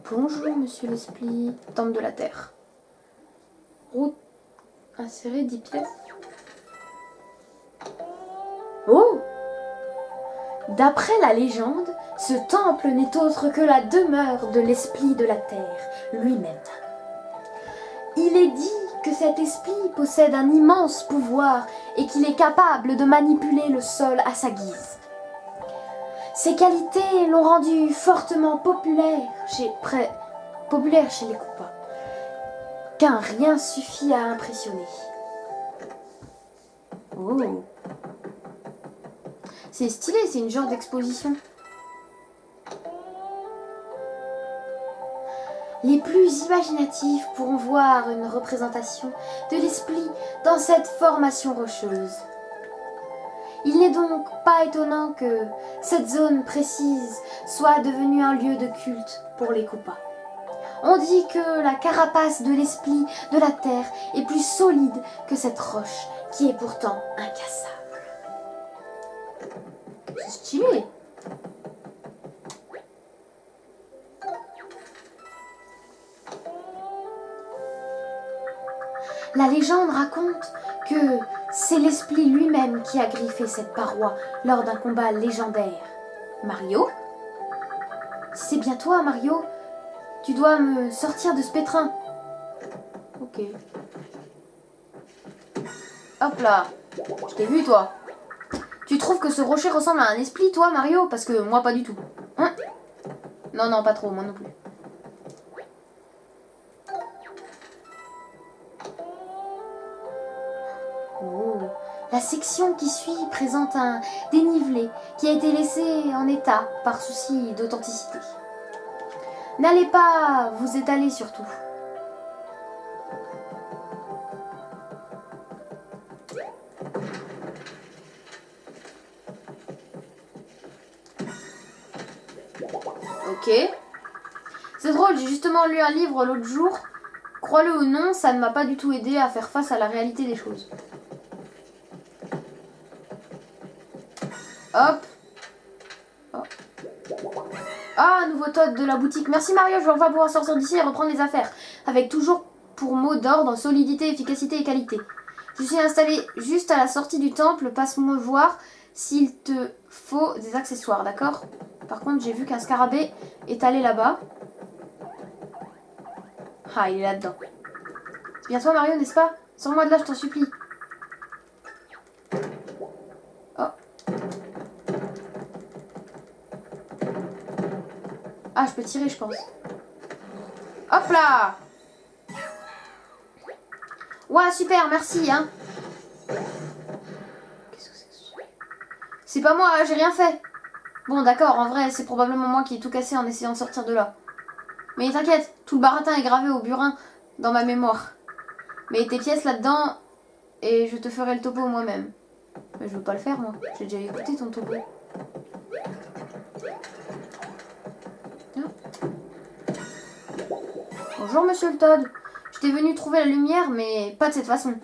Bonjour, monsieur l'esprit. Temple de la terre. Route. Insérer 10 pièces. Oh! D'après la légende, ce temple n'est autre que la demeure de l'esprit de la terre lui-même. Il est dit que cet esprit possède un immense pouvoir et qu'il est capable de manipuler le sol à sa guise. Ses qualités l'ont rendu fortement populaire chez les Koopas, qu'un rien suffit à impressionner. Oh! C'est stylé, c'est une genre d'exposition. Les plus imaginatifs pourront voir une représentation de l'esprit dans cette formation rocheuse. Il n'est donc pas étonnant que cette zone précise soit devenue un lieu de culte pour les Koopas. On dit que la carapace de l'esprit de la terre est plus solide que cette roche qui est pourtant incassable. C'est stylé. La légende raconte que c'est l'esprit lui-même qui a griffé cette paroi lors d'un combat légendaire. Mario? Si c'est bien toi, Mario, tu dois me sortir de ce pétrin. Ok. Hop là. Je t'ai vu, toi. Tu trouves que ce rocher ressemble à un esprit, toi, Mario? Parce que moi, pas du tout. Hein? Non, non, pas trop, moi non plus. Oh. La section qui suit présente un dénivelé qui a été laissé en état par souci d'authenticité. N'allez pas vous étaler surtout. Ok. C'est drôle, j'ai justement lu un livre l'autre jour. Crois-le ou non, ça ne m'a pas du tout aidé à faire face à la réalité des choses. Hop. Oh. Ah, nouveau Todd de la boutique. Merci Mario, je vais enfin pouvoir sortir d'ici et reprendre les affaires. Avec toujours pour mot d'ordre, solidité, efficacité et qualité. Je suis installé juste à la sortie du temple. Passe-moi voir s'il te faut des accessoires, d'accord? Par contre, j'ai vu qu'un scarabée est allé là-bas. Ah, il est là-dedans. C'est bien toi Mario, n'est-ce pas? Sors-moi de là, je t'en supplie. Oh. Ah, je peux tirer, je pense. Hop là! Ouais, super, merci, hein. Qu'est-ce que c'est que ce truc? C'est pas moi, j'ai rien fait. Bon, d'accord, en vrai, c'est probablement moi qui ai tout cassé en essayant de sortir de là. Mais t'inquiète, tout le baratin est gravé au burin dans ma mémoire. Mets tes pièces là-dedans et je te ferai le topo moi-même. Mais je veux pas le faire, moi. J'ai déjà écouté ton topo. Bonjour, monsieur le Todd. J'étais venu trouver la lumière, mais pas de cette façon.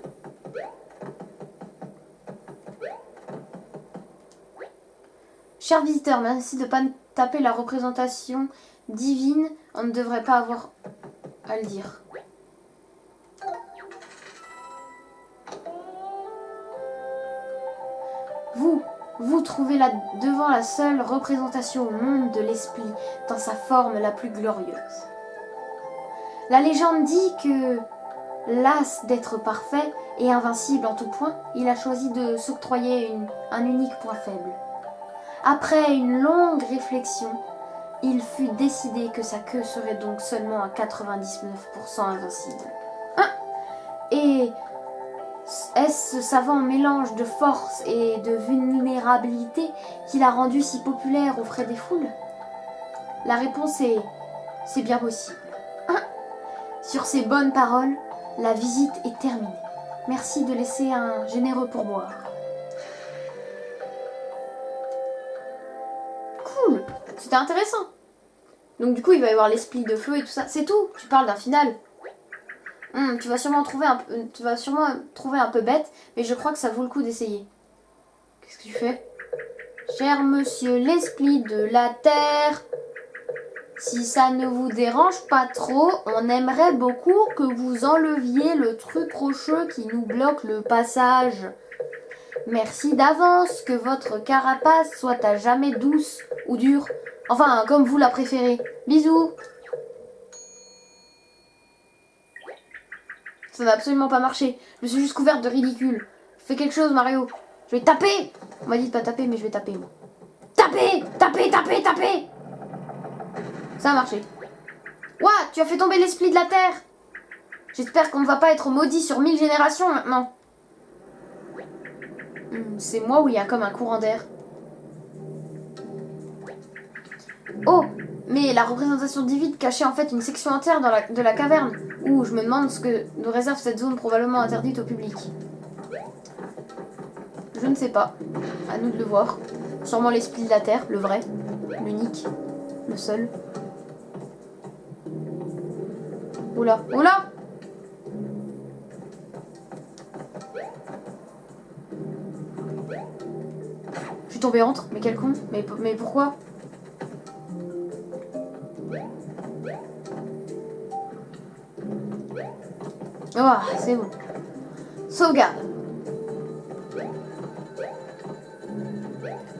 Cher visiteur, merci de ne pas taper la représentation divine. On ne devrait pas avoir à le dire. Vous trouvez là devant la seule représentation au monde de l'esprit dans sa forme la plus glorieuse. La légende dit que, las d'être parfait et invincible en tout point, il a choisi de s'octroyer un unique point faible. Après une longue réflexion, il fut décidé que sa queue serait donc seulement à 99% invincible. Et est-ce ce savant mélange de force et de vulnérabilité qui l'a rendu si populaire auprès des foules? La réponse est c'est bien possible. Sur ces bonnes paroles, la visite est terminée. Merci de laisser un généreux pourboire. Cool, c'était intéressant. Donc du coup, il va y avoir l'esprit de feu et tout ça. C'est tout, tu parles d'un final. Tu vas sûrement trouver un peu bête, mais je crois que ça vaut le coup d'essayer. Qu'est-ce que tu fais? Cher monsieur l'esprit de la terre, si ça ne vous dérange pas trop, on aimerait beaucoup que vous enleviez le truc rocheux qui nous bloque le passage. Merci d'avance, que votre carapace soit à jamais douce ou dure. Enfin, comme vous la préférez. Bisous. Ça n'a absolument pas marché. Je me suis juste couverte de ridicule. Fais quelque chose, Mario. Je vais taper. On m'a dit de pas taper, mais je vais taper, moi. Taper, taper, taper, taper. Ça a marché. Ouah, tu as fait tomber l'esprit de la terre. J'espère qu'on ne va pas être maudit sur 1000 générations maintenant. C'est moi où il y a comme un courant d'air. Oh, mais la représentation divine cachait en fait une section entière de la caverne. Ouh, je me demande ce que nous réserve cette zone probablement interdite au public. Je ne sais pas. À nous de le voir. Sûrement l'esprit de la terre, le vrai, l'unique, le seul. Oula, oula! Je suis tombée entre, mais quel con. Mais pourquoi? Oh, c'est bon. Sauvegarde.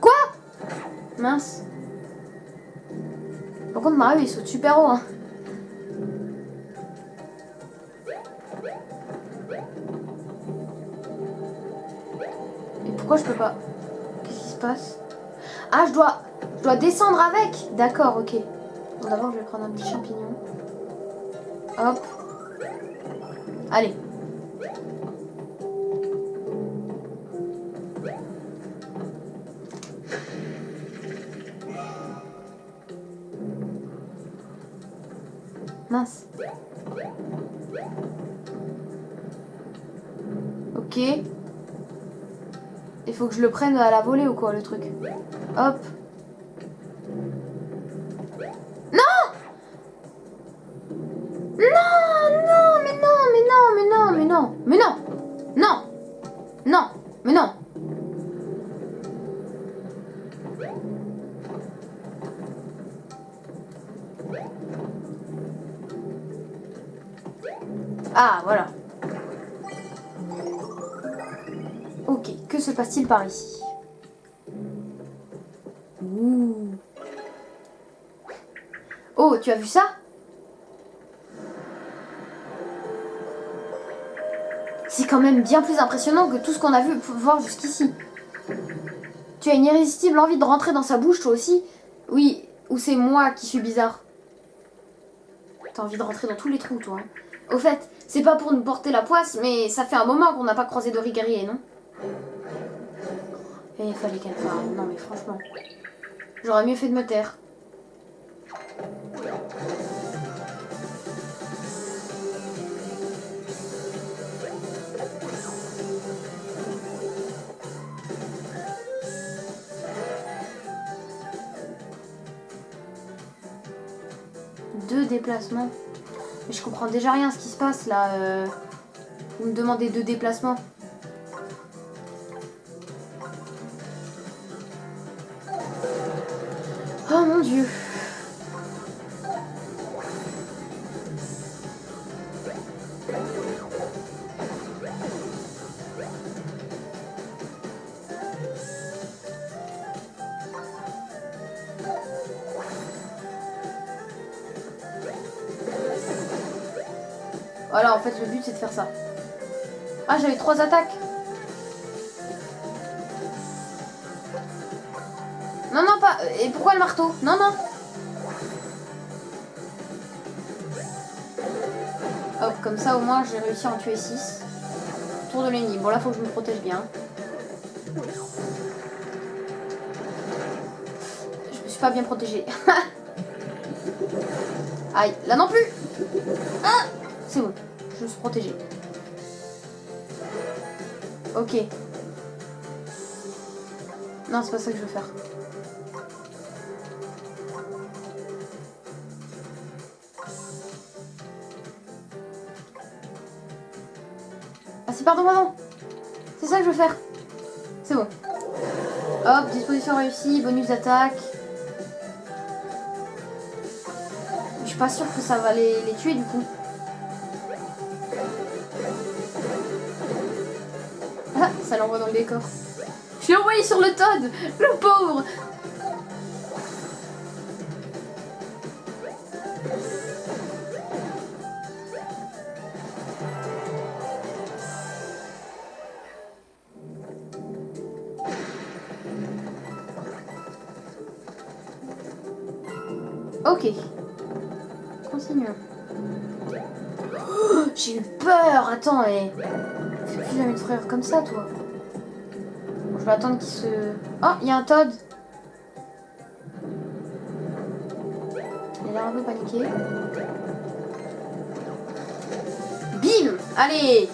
Quoi? Mince. Par contre, Mario, il saute super haut, hein. Et pourquoi je peux pas? Qu'est-ce qui se passe? Ah, je dois descendre avec. D'accord, ok. Bon, d'abord, je vais prendre un petit champignon. Hop. Allez. Mince. Ok. Il faut que je le prenne à la volée ou quoi, le truc? Hop. Ah, voilà. Ok, que se passe-t-il par ici? Ouh. Oh, tu as vu ça? C'est quand même bien plus impressionnant que tout ce qu'on a vu voir jusqu'ici. Tu as une irrésistible envie de rentrer dans sa bouche, toi aussi? Oui, ou c'est moi qui suis bizarre? T'as envie de rentrer dans tous les trous, toi. Hein. Au fait, c'est pas pour nous porter la poisse, mais ça fait un moment qu'on n'a pas croisé Dory Guerrier, non? Et il fallait qu'elle parle. Non, mais franchement, j'aurais mieux fait de me taire. Deux déplacements. Mais je comprends déjà rien à ce qui se passe là. Vous me demandez deux déplacements. Oh mon dieu. Voilà, en fait, le but c'est de faire ça. Ah, j'avais 3 attaques. Non, non, pas. Et pourquoi le marteau? Non, non. Hop, comme ça au moins j'ai réussi à en tuer 6. Tour de l'énigme. Bon, là faut que je me protège bien. Je me suis pas bien protégée. Aïe, là non plus. Ah, c'est bon, je me suis protégée. Ok. Non, c'est pas ça que je veux faire. Ah si, pardon, pardon. C'est ça que je veux faire. C'est bon. Hop, disposition réussie, bonus d'attaque. Je suis pas sûre que ça va les tuer du coup. Ah, ça l'envoie dans le décor. Je l'ai envoyé sur le Toad, le pauvre. Ok. Continuons. Oh, j'ai eu peur. Attends, et fais plus jamais de frère comme ça, toi. Bon, je vais attendre qu'il se... Oh, il y a un Toad. Il a l'air un peu paniqué. Bim. Allez.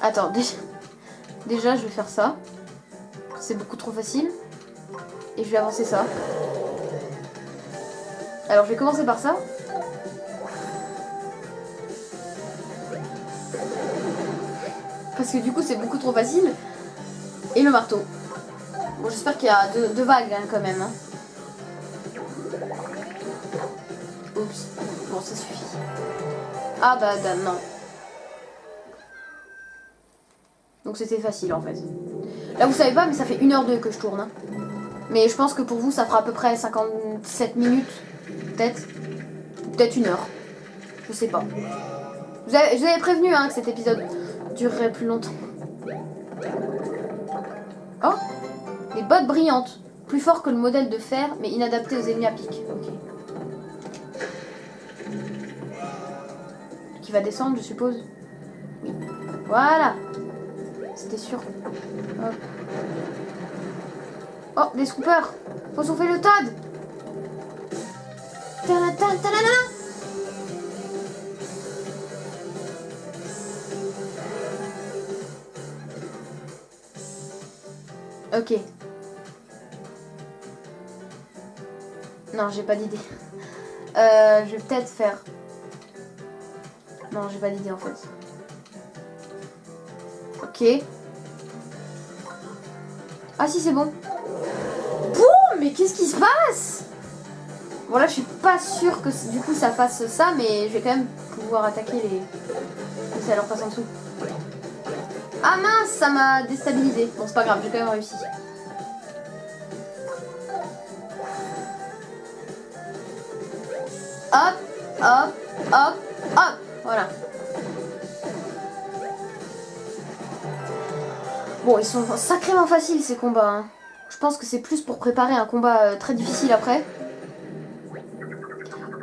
Attends, déjà je vais faire ça. C'est beaucoup trop facile. Et je vais avancer ça. Alors je vais commencer par ça. Parce que du coup c'est beaucoup trop facile. Et le marteau. Bon, j'espère qu'il y a deux vagues hein, quand même. Hein. Oups. Bon, ça suffit. Ah bah non. Donc c'était facile en fait. Là vous savez pas mais ça fait 1h02 que je tourne. Hein. Mais je pense que pour vous ça fera à peu près 57 minutes. Peut-être. Peut-être 1 heure. Je sais pas. Je vous avais prévenu hein, que cet épisode durerait plus longtemps. Oh, des bottes brillantes. Plus fort que le modèle de fer mais inadapté aux ennemis à pic. Ok. Qui va descendre je suppose. Oui. Voilà. C'était sûr. Hop. Oh, des scoopers. Faut souffler le Toad. Ok. Non, j'ai pas d'idée. Je vais peut-être faire... Non, j'ai pas d'idée en fait. Ok. Ah si, c'est bon. mais qu'est-ce qui se passe? Bon là je suis pas sûre que du coup ça fasse ça, mais je vais quand même pouvoir attaquer les... Comme ça leur passe en dessous. Ah mince, ça m'a déstabilisé. Bon c'est pas grave, j'ai quand même réussi. Hop, hop, hop, hop. Voilà. Bon, ils sont sacrément faciles ces combats. Hein. Je pense que c'est plus pour préparer un combat très difficile après.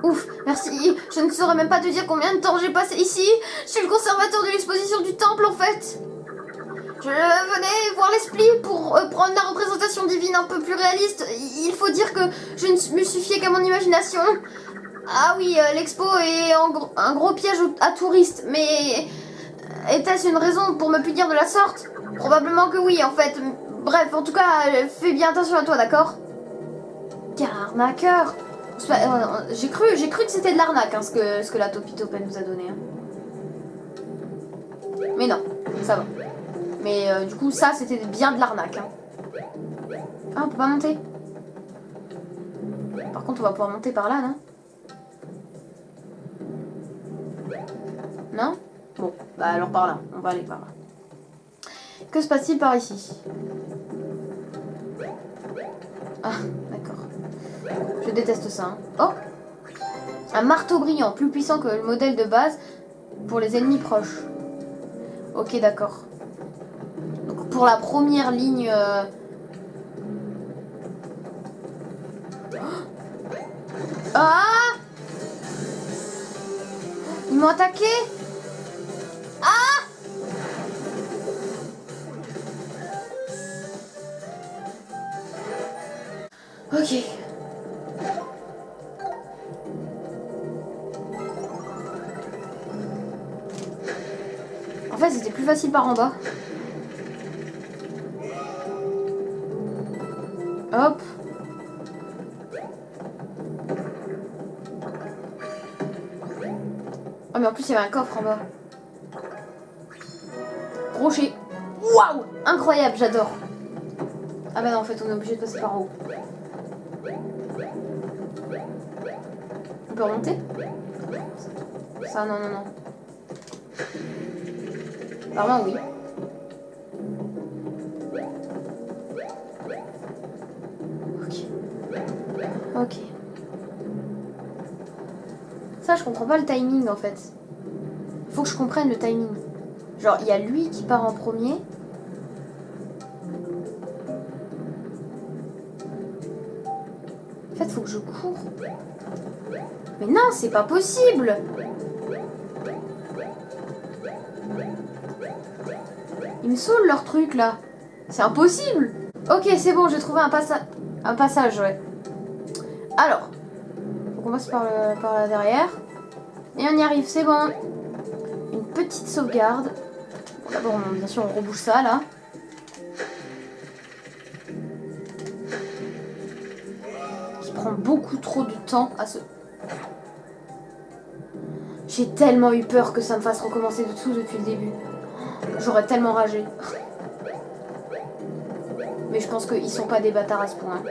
Ouf, merci. Je ne saurais même pas te dire combien de temps j'ai passé ici. Je suis le conservateur de l'exposition du temple en fait. Je venais voir l'esprit pour prendre la représentation divine un peu plus réaliste. Il faut dire que je ne me suis fié qu'à mon imagination. Ah oui, l'expo est un gros piège à touristes, mais était-ce une raison pour me punir de la sorte? Probablement que oui, en fait. Bref, en tout cas, fais bien attention à toi, d'accord? Quel arnaqueur! J'ai cru que c'était de l'arnaque, hein, ce que la Topitopen nous a donné. Hein. Mais non, ça va. Mais du coup, ça, c'était bien de l'arnaque. Hein. Ah, on peut pas monter. Par contre, on va pouvoir monter par là, non? Non? Bon, bah alors par là. On va aller par là. Que se passe-t-il par ici? Ah, d'accord. Je déteste ça. Hein. Oh! Un marteau brillant, plus puissant que le modèle de base pour les ennemis proches. Ok, d'accord. Donc pour la première ligne... Ah! Ils m'ont attaqué? Ah! Ok. En fait, c'était plus facile par en bas. Hop. Oh, mais en plus, il y avait un coffre en bas. Rocher. Waouh! Incroyable, j'adore. Ah bah non, en fait, on est obligé de passer par en haut. On peut remonter? Ça, non, non, non. Apparemment, oui. Ok. Ok. Ça, je comprends pas le timing, en fait. Faut que je comprenne le timing. Genre, il y a lui qui part en premier. En fait, faut que je cours. Mais non, c'est pas possible! Ils me saoulent leur truc là. C'est impossible! Ok, c'est bon, j'ai trouvé un passage, ouais. Alors, faut qu'on passe par là derrière. Et on y arrive, c'est bon. Une petite sauvegarde. Bon, d'abord, bien sûr, on rebouche ça là. Qui prend beaucoup trop de temps à se... J'ai tellement eu peur que ça me fasse recommencer de tout depuis le début. J'aurais tellement ragé. Mais je pense qu'ils sont pas des bâtards à ce point.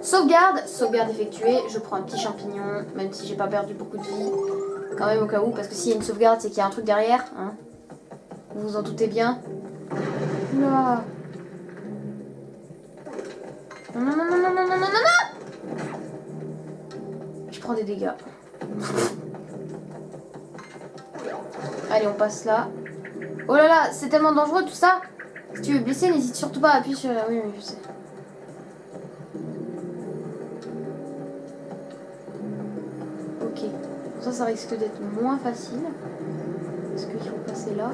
Sauvegarde effectuée. Je prends un petit champignon, même si j'ai pas perdu beaucoup de vie. Quand même au cas où, parce que s'il y a une sauvegarde, c'est qu'il y a un truc derrière. Hein. Vous vous en doutez bien. Oula. Non, non, non, non, non, non, non, non, non. Je prends des dégâts. Allez, on passe là. Oh là là, c'est tellement dangereux tout ça. Si tu es blessé, n'hésite surtout pas à appuyer sur la... Oui, oui, je sais. Ok. Ça risque d'être moins facile. Est-ce qu'il faut passer là?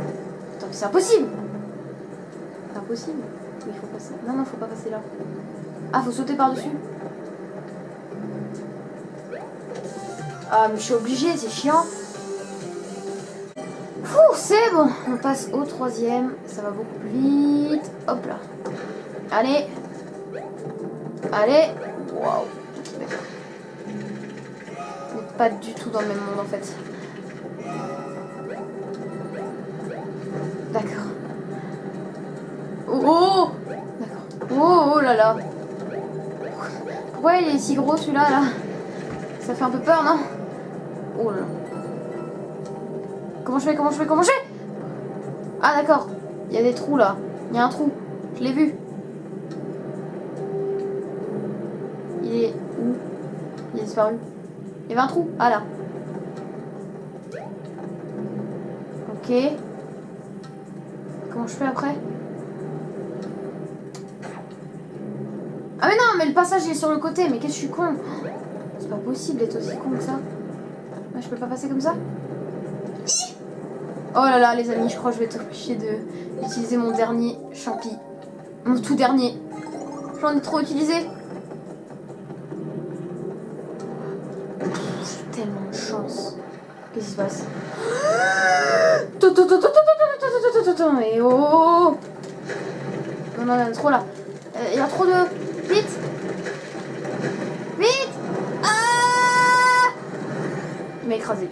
Attends, mais c'est impossible! C'est impossible. Oui, il faut passer. Non, non, faut pas passer là. Ah, faut sauter par-dessus. Ah, mais je suis obligée, c'est chiant. C'est bon, on passe au troisième, ça va beaucoup plus vite. Hop là. Allez. Allez. Waouh. On n'est pas du tout dans le même monde en fait. D'accord. Oh, oh. D'accord. Oh, oh là là là. Pourquoi il est si gros celui-là là? Ça fait un peu peur, non? Oh là là. Comment je fais? Comment je fais? Comment je fais? Ah d'accord. Il y a des trous là. Il y a un trou. Je l'ai vu. Il est où? Il est disparu. Il y avait un trou. Ah là. Ok. Comment je fais après? Ah mais non, mais le passage il est sur le côté. Mais qu'est-ce que je suis con? C'est pas possible d'être aussi con que ça. Ah, je peux pas passer comme ça? Oh là là les amis, je crois que je vais être obligée d'utiliser mon dernier champi. Mon tout dernier. J'en ai trop utilisé. J'ai tellement de chance. Qu'est-ce qui se passe? Mais oh! Non, non, non, trop là. Il y a trop de... Vite! Vite! Ah! Il m'a écrasé.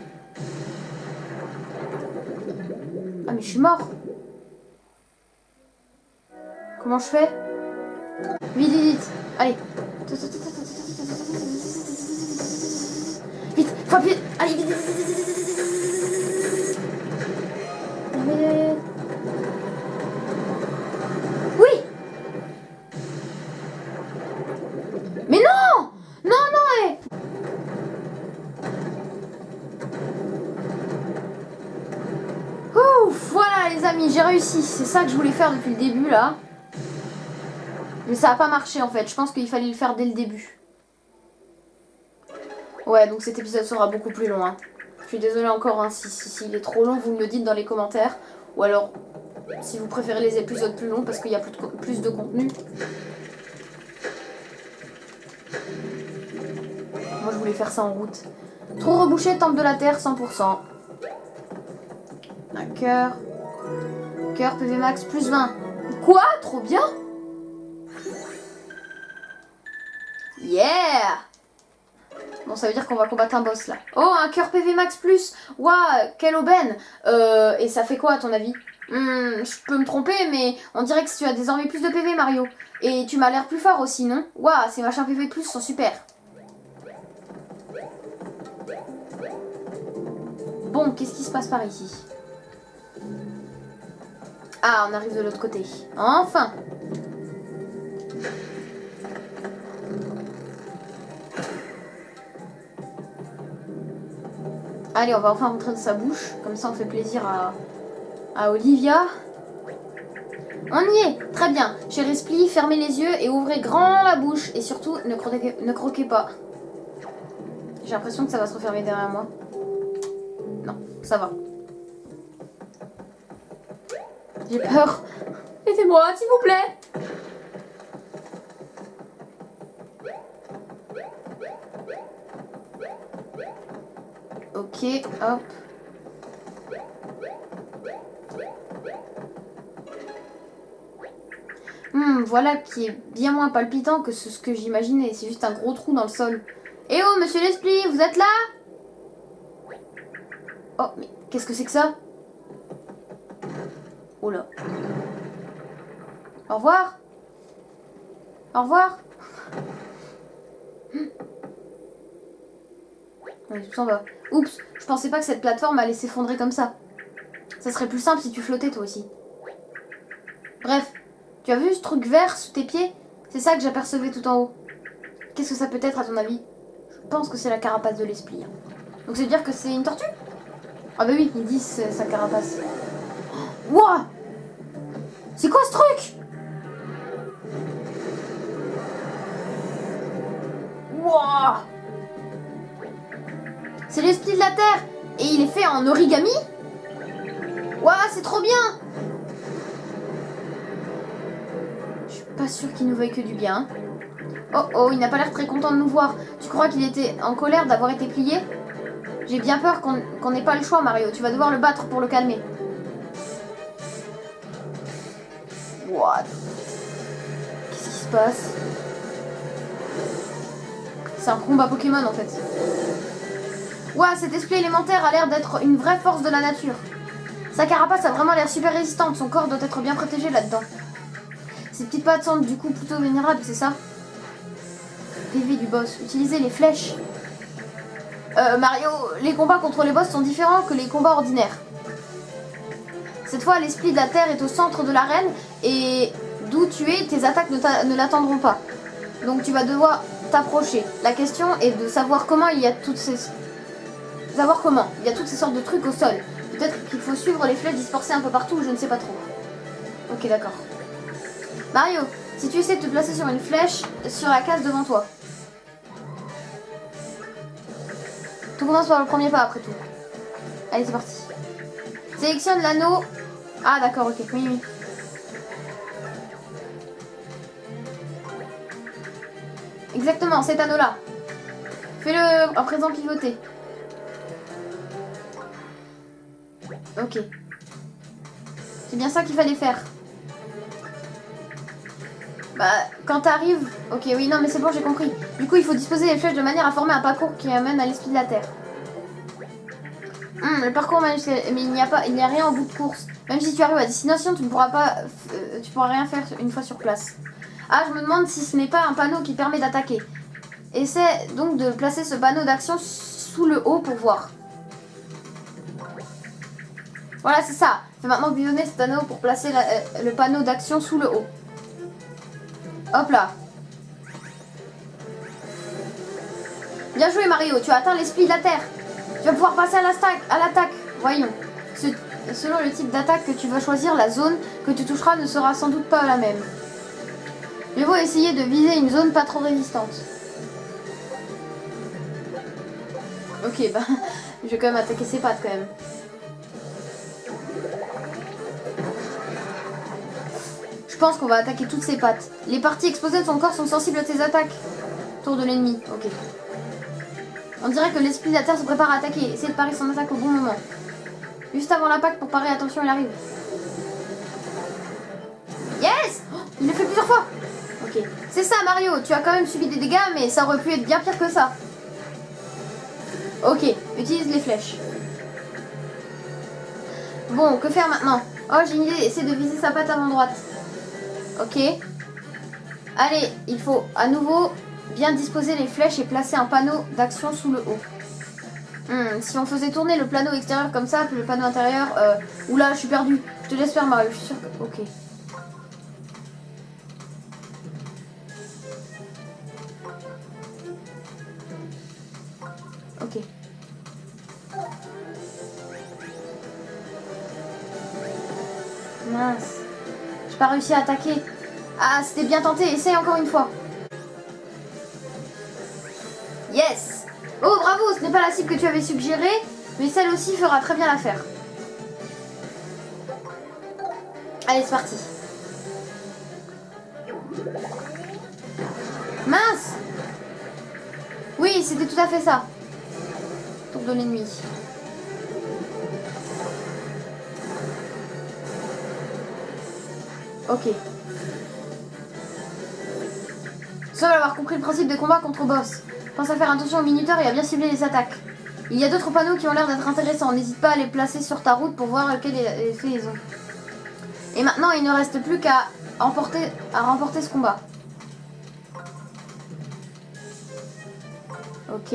Ah mais je suis mort. Comment je fais? Vite, vite, vite. Allez. Vite, faut appuyer. Allez, vite, vite, vite, vite, vite. Oui. Mais non. Non, non, Ouf, voilà les amis, j'ai réussi. C'est ça que je voulais faire depuis le début là. Mais ça n'a pas marché en fait. Je pense qu'il fallait le faire dès le début. Ouais, donc cet épisode sera beaucoup plus long. Hein. Je suis désolée encore, hein, si il est trop long, vous me le dites dans les commentaires. Ou alors, si vous préférez les épisodes plus longs parce qu'il y a plus de contenu. Moi, je voulais faire ça en route. Trop rebouché, temple de la terre, 100%. Un cœur. Cœur, PV max, plus 20. Quoi? Trop bien? Yeah! Bon, ça veut dire qu'on va combattre un boss là. Oh, un cœur PV max plus. Waouh, quelle aubaine. Et ça fait quoi à ton avis? Je peux me tromper, mais on dirait que tu as désormais plus de PV, Mario. Et tu m'as l'air plus fort aussi, non? Waouh, ces machins PV plus sont super. Bon, qu'est-ce qui se passe par ici? Ah, on arrive de l'autre côté. Enfin! Allez, on va enfin rentrer dans sa bouche. Comme ça, on fait plaisir à Olivia. On y est. Très bien. Chérie Splee, fermez les yeux et ouvrez grand la bouche. Et surtout, ne croquez pas. J'ai l'impression que ça va se refermer derrière moi. Non, ça va. J'ai peur. Aidez-moi, s'il vous plaît. Ok, hop. Voilà qui est bien moins palpitant que ce que j'imaginais. C'est juste un gros trou dans le sol. Eh oh, monsieur l'esprit, vous êtes là? Oh, mais qu'est-ce que c'est que ça? Oh là. Au revoir. Au revoir. Ouais, tout s'en va. Oups, je pensais pas que cette plateforme allait s'effondrer comme ça. Ça serait plus simple si tu flottais toi aussi. Bref, tu as vu ce truc vert sous tes pieds? C'est ça que j'apercevais tout en haut. Qu'est-ce que ça peut être à ton avis? Je pense que c'est la carapace de l'esprit. Donc ça veut dire que c'est une tortue? Ah bah oui, ils disent sa carapace. Wouah! C'est quoi ce truc? Wouah! C'est l'esprit de la terre. Et il est fait en origami? Wouah, c'est trop bien! Je suis pas sûre qu'il nous veuille que du bien. Oh oh, il n'a pas l'air très content de nous voir. Tu crois qu'il était en colère d'avoir été plié? J'ai bien peur qu'on n'ait pas le choix, Mario. Tu vas devoir le battre pour le calmer. What? Qu'est-ce qui se passe? C'est un combat Pokémon en fait. Ouah, cet esprit élémentaire a l'air d'être une vraie force de la nature. Sa carapace a vraiment l'air super résistante. Son corps doit être bien protégé là-dedans. Ces petites pattes sont du coup plutôt vulnérables, c'est ça? PV du boss. Utilisez les flèches. Mario, les combats contre les boss sont différents que les combats ordinaires. Cette fois, l'esprit de la Terre est au centre de l'arène et d'où tu es, tes attaques ne l'attendront pas. Donc tu vas devoir t'approcher. La question est de savoir comment il y a toutes ces... Savoir comment. Il y a toutes ces sortes de trucs au sol. Peut-être qu'il faut suivre les flèches dispersées un peu partout, je ne sais pas trop. Ok, d'accord. Mario, si tu essaies de te placer sur une flèche, sur la case devant toi. Tout commence par le premier pas après tout. Allez, c'est parti. Sélectionne l'anneau. Ah, d'accord, ok. Oui, oui. Exactement, cet anneau-là. Fais-le en présent pivoter. Ok. C'est bien ça qu'il fallait faire. Bah, quand t'arrives... Ok, oui, non, mais c'est bon, j'ai compris. Du coup, il faut disposer les flèches de manière à former un parcours qui amène à l'esprit de la Terre. Le parcours mène jusqu'à... Mais il n'y a rien en bout de course. Même si tu arrives à destination, tu ne pourras pas... tu pourras rien faire une fois sur place. Ah, je me demande si ce n'est pas un panneau qui permet d'attaquer. Essaie donc de placer ce panneau d'action sous le haut pour voir. Voilà, c'est ça. Fais maintenant bidonner cet anneau pour placer le panneau d'action sous le haut. Hop là. Bien joué Mario, tu as atteint l'esprit de la Terre. Tu vas pouvoir passer à l'attaque. Voyons. Selon le type d'attaque que tu vas choisir, la zone que tu toucheras ne sera sans doute pas la même. Il faut essayer de viser une zone pas trop résistante. Ok, bah, je vais quand même attaquer ses pattes quand même. Je pense qu'on va attaquer toutes ses pattes. Les parties exposées de son corps sont sensibles à tes attaques. Tour de l'ennemi, ok. On dirait que l'esprit de la Terre se prépare à attaquer. Essaye de parer son attaque au bon moment. Juste avant l'impact pour parer, attention, il arrive. Yes! Oh, il le fait plusieurs fois. Ok. C'est ça Mario, tu as quand même subi des dégâts, mais ça aurait pu être bien pire que ça. Ok, utilise les flèches. Bon, que faire maintenant? Oh, j'ai une idée, essaie de viser sa patte avant droite. Ok. Allez, il faut à nouveau bien disposer les flèches et placer un panneau d'action sous le haut. Si on faisait tourner le panneau extérieur comme ça, puis le panneau intérieur... Oula, je suis perdu. Je te laisse faire Mario, je suis sûre que... Ok. Ok. Mince. J'ai pas réussi à attaquer. Ah, c'était bien tenté. Essaye encore une fois. Yes! Oh, bravo! Ce n'est pas la cible que tu avais suggérée, mais celle aussi fera très bien l'affaire. Allez, c'est parti. Mince! Oui, c'était tout à fait ça. Tour de l'ennemi. Ok. Semble avoir compris le principe des combats contre boss. Pense à faire attention aux minuteurs et à bien cibler les attaques. Il y a d'autres panneaux qui ont l'air d'être intéressants. N'hésite pas à les placer sur ta route pour voir quel effet ils ont. Et maintenant, il ne reste plus qu'à remporter ce combat. Ok.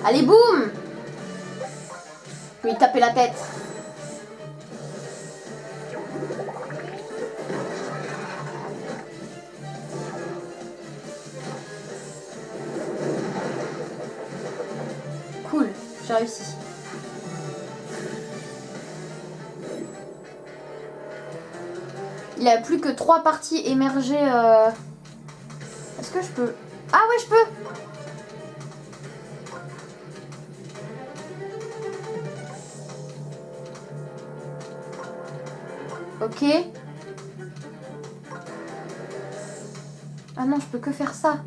Allez, boum! Lui taper la tête. Cool, j'ai réussi. Il a plus que 3 parties émergées. Est-ce que je peux... Ah ouais, je peux! Ok. Ah non, je peux que faire ça.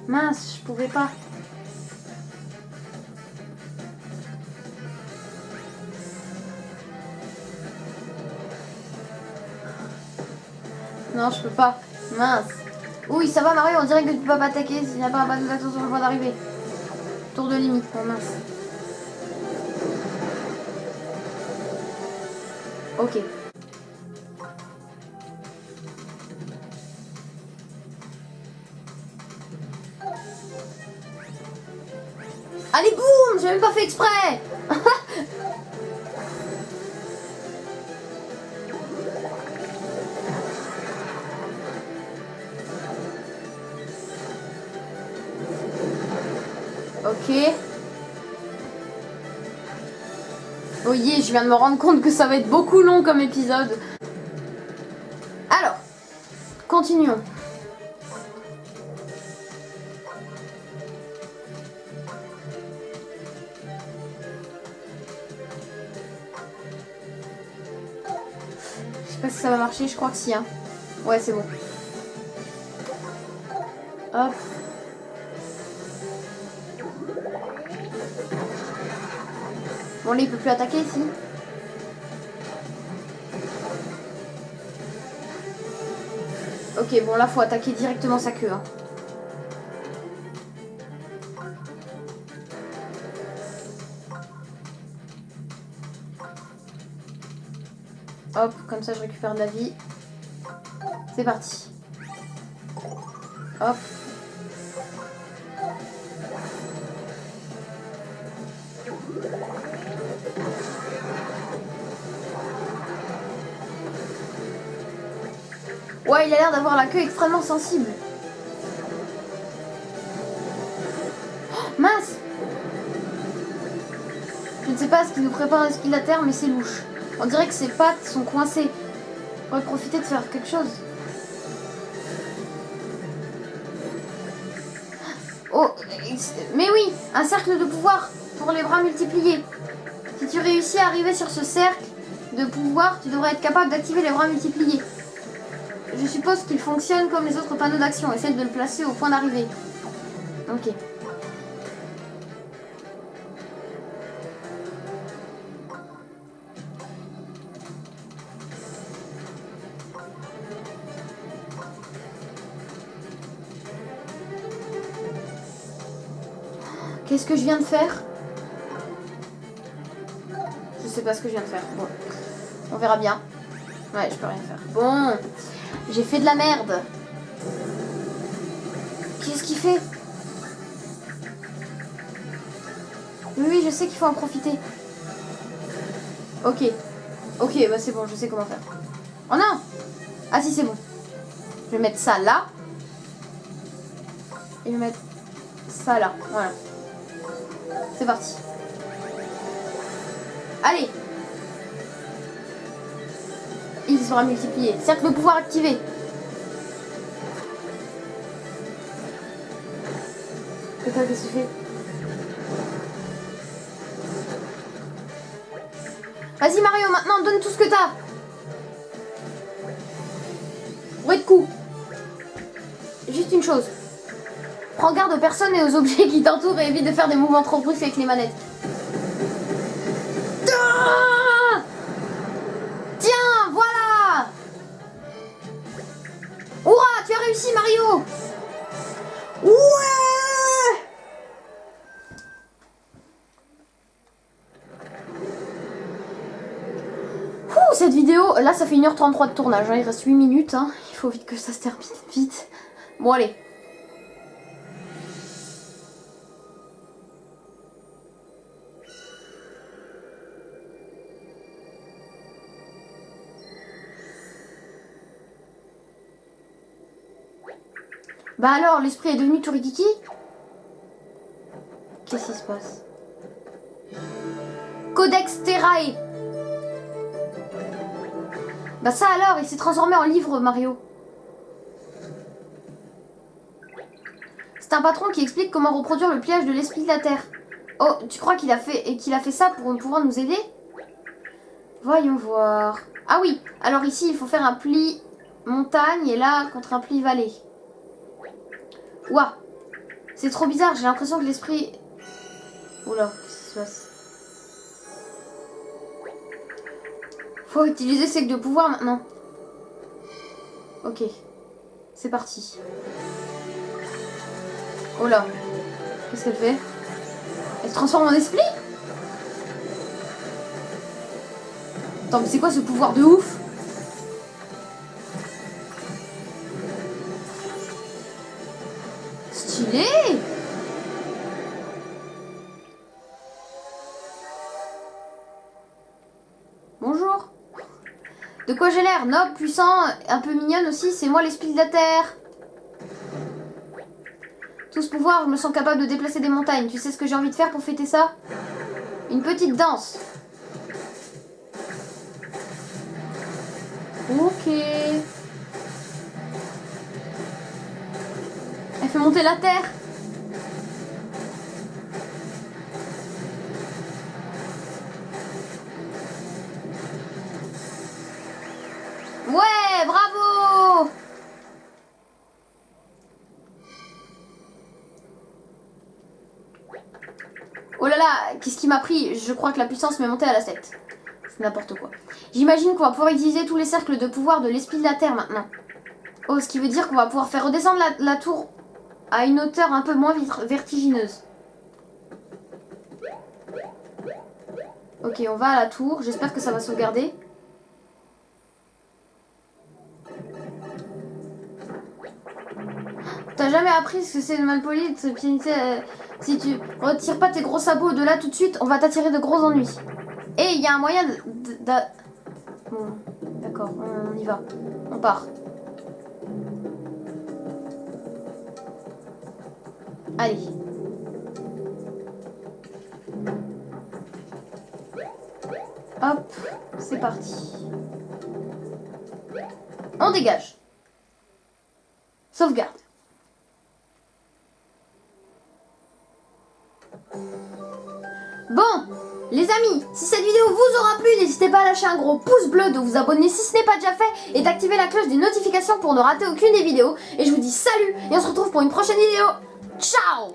Mince, je pouvais pas. Non, je peux pas. Mince. Oui, ça va Mario, on dirait que tu peux pas attaquer s'il n'y a pas un bateau d'action sur le point d'arrivée. Tour de limite, oh mince. Ok. Allez, boum! J'ai même pas fait exprès! Ok. Oh yeah, je viens de me rendre compte que ça va être beaucoup long comme épisode. Alors, continuons. Je sais pas si ça va marcher, je crois que si. Hein. Ouais, c'est bon. Hop. Bon, là, il peut plus attaquer ici. Ok, bon, là, faut attaquer directement sa queue. Hein. Hop, comme ça, je récupère de la vie. C'est parti. Hop. Ouais, il a l'air d'avoir la queue extrêmement sensible. Oh, mince! Je ne sais pas ce qui nous prépare à ski la terre, mais c'est louche. On dirait que ses pattes sont coincées. On pourrait profiter de faire quelque chose. Oh, mais oui, un cercle de pouvoir pour les bras multipliés. Si tu réussis à arriver sur ce cercle de pouvoir, tu devrais être capable d'activer les bras multipliés. Je suppose qu'il fonctionne comme les autres panneaux d'action. Essaye de le placer au point d'arrivée. Ok. Qu'est-ce que je viens de faire? Je sais pas ce que je viens de faire. Bon, on verra bien. Ouais, je peux rien faire. Bon, j'ai fait de la merde. Qu'est-ce qu'il fait? Oui, je sais qu'il faut en profiter. Ok. Ok, bah c'est bon, je sais comment faire. Oh non! Ah si, c'est bon. Je vais mettre ça là. Et je vais mettre ça là. Voilà. C'est parti. Allez! Il sera multiplié. Cercle de pouvoir activé. C'est quoi, qu'est-ce que tu fais? Vas-y Mario, maintenant donne tout ce que t'as. Bruit de coup. Juste une chose. Prends garde aux personnes et aux objets qui t'entourent et évite de faire des mouvements trop brusques avec les manettes. Ah! Tiens, voilà. Hurrah, tu as réussi Mario. Ouais. Ouh, cette vidéo, là ça fait 1h33 de tournage, hein. Il reste 8 minutes, hein. Il faut vite que ça se termine vite. Bon allez. Bah alors, l'esprit est devenu Torikiki? Qu'est-ce qui se passe? Codex Terrae. Bah ça alors, il s'est transformé en livre, Mario. C'est un patron qui explique comment reproduire le pliage de l'esprit de la Terre. Oh, tu crois qu'il a fait ça pour pouvoir nous aider? Voyons voir. Ah oui, alors ici, il faut faire un pli montagne et là, contre un pli vallée. Ouah, c'est trop bizarre, j'ai l'impression que l'esprit... Oula, qu'est-ce qui se passe? Faut utiliser ses de pouvoir maintenant. Ok. C'est parti. Oh là. Qu'est-ce qu'elle fait? Elle se transforme en esprit? Attends, mais c'est quoi ce pouvoir de ouf? Stylé! Bonjour. De quoi j'ai l'air? Noble, puissant, un peu mignonne aussi, c'est moi l'esprit de la terre. Tout ce pouvoir, je me sens capable de déplacer des montagnes. Tu sais ce que j'ai envie de faire pour fêter ça? Une petite danse. Ok. Elle fait monter la terre. Ouais, bravo! Oh là là, qu'est-ce qui m'a pris? Je crois que la puissance m'est montée à la 7. C'est n'importe quoi. J'imagine qu'on va pouvoir utiliser tous les cercles de pouvoir de l'esprit de la terre maintenant. Oh, ce qui veut dire qu'on va pouvoir faire redescendre la tour à une hauteur un peu moins vertigineuse. Ok, on va à la tour. J'espère que ça va sauvegarder. T'as jamais appris ce que c'est de malpoli, de se piéniter, si tu retires pas tes gros sabots de là tout de suite, on va t'attirer de gros ennuis. Et il y a un moyen de... Bon, d'accord, on y va. On part. Allez. Hop, c'est parti. On dégage. Sauvegarde. Bon, les amis, si cette vidéo vous aura plu, n'hésitez pas à lâcher un gros pouce bleu, de vous abonner si ce n'est pas déjà fait et d'activer la cloche des notifications pour ne rater aucune des vidéos. Et je vous dis salut et on se retrouve pour une prochaine vidéo. Ciao!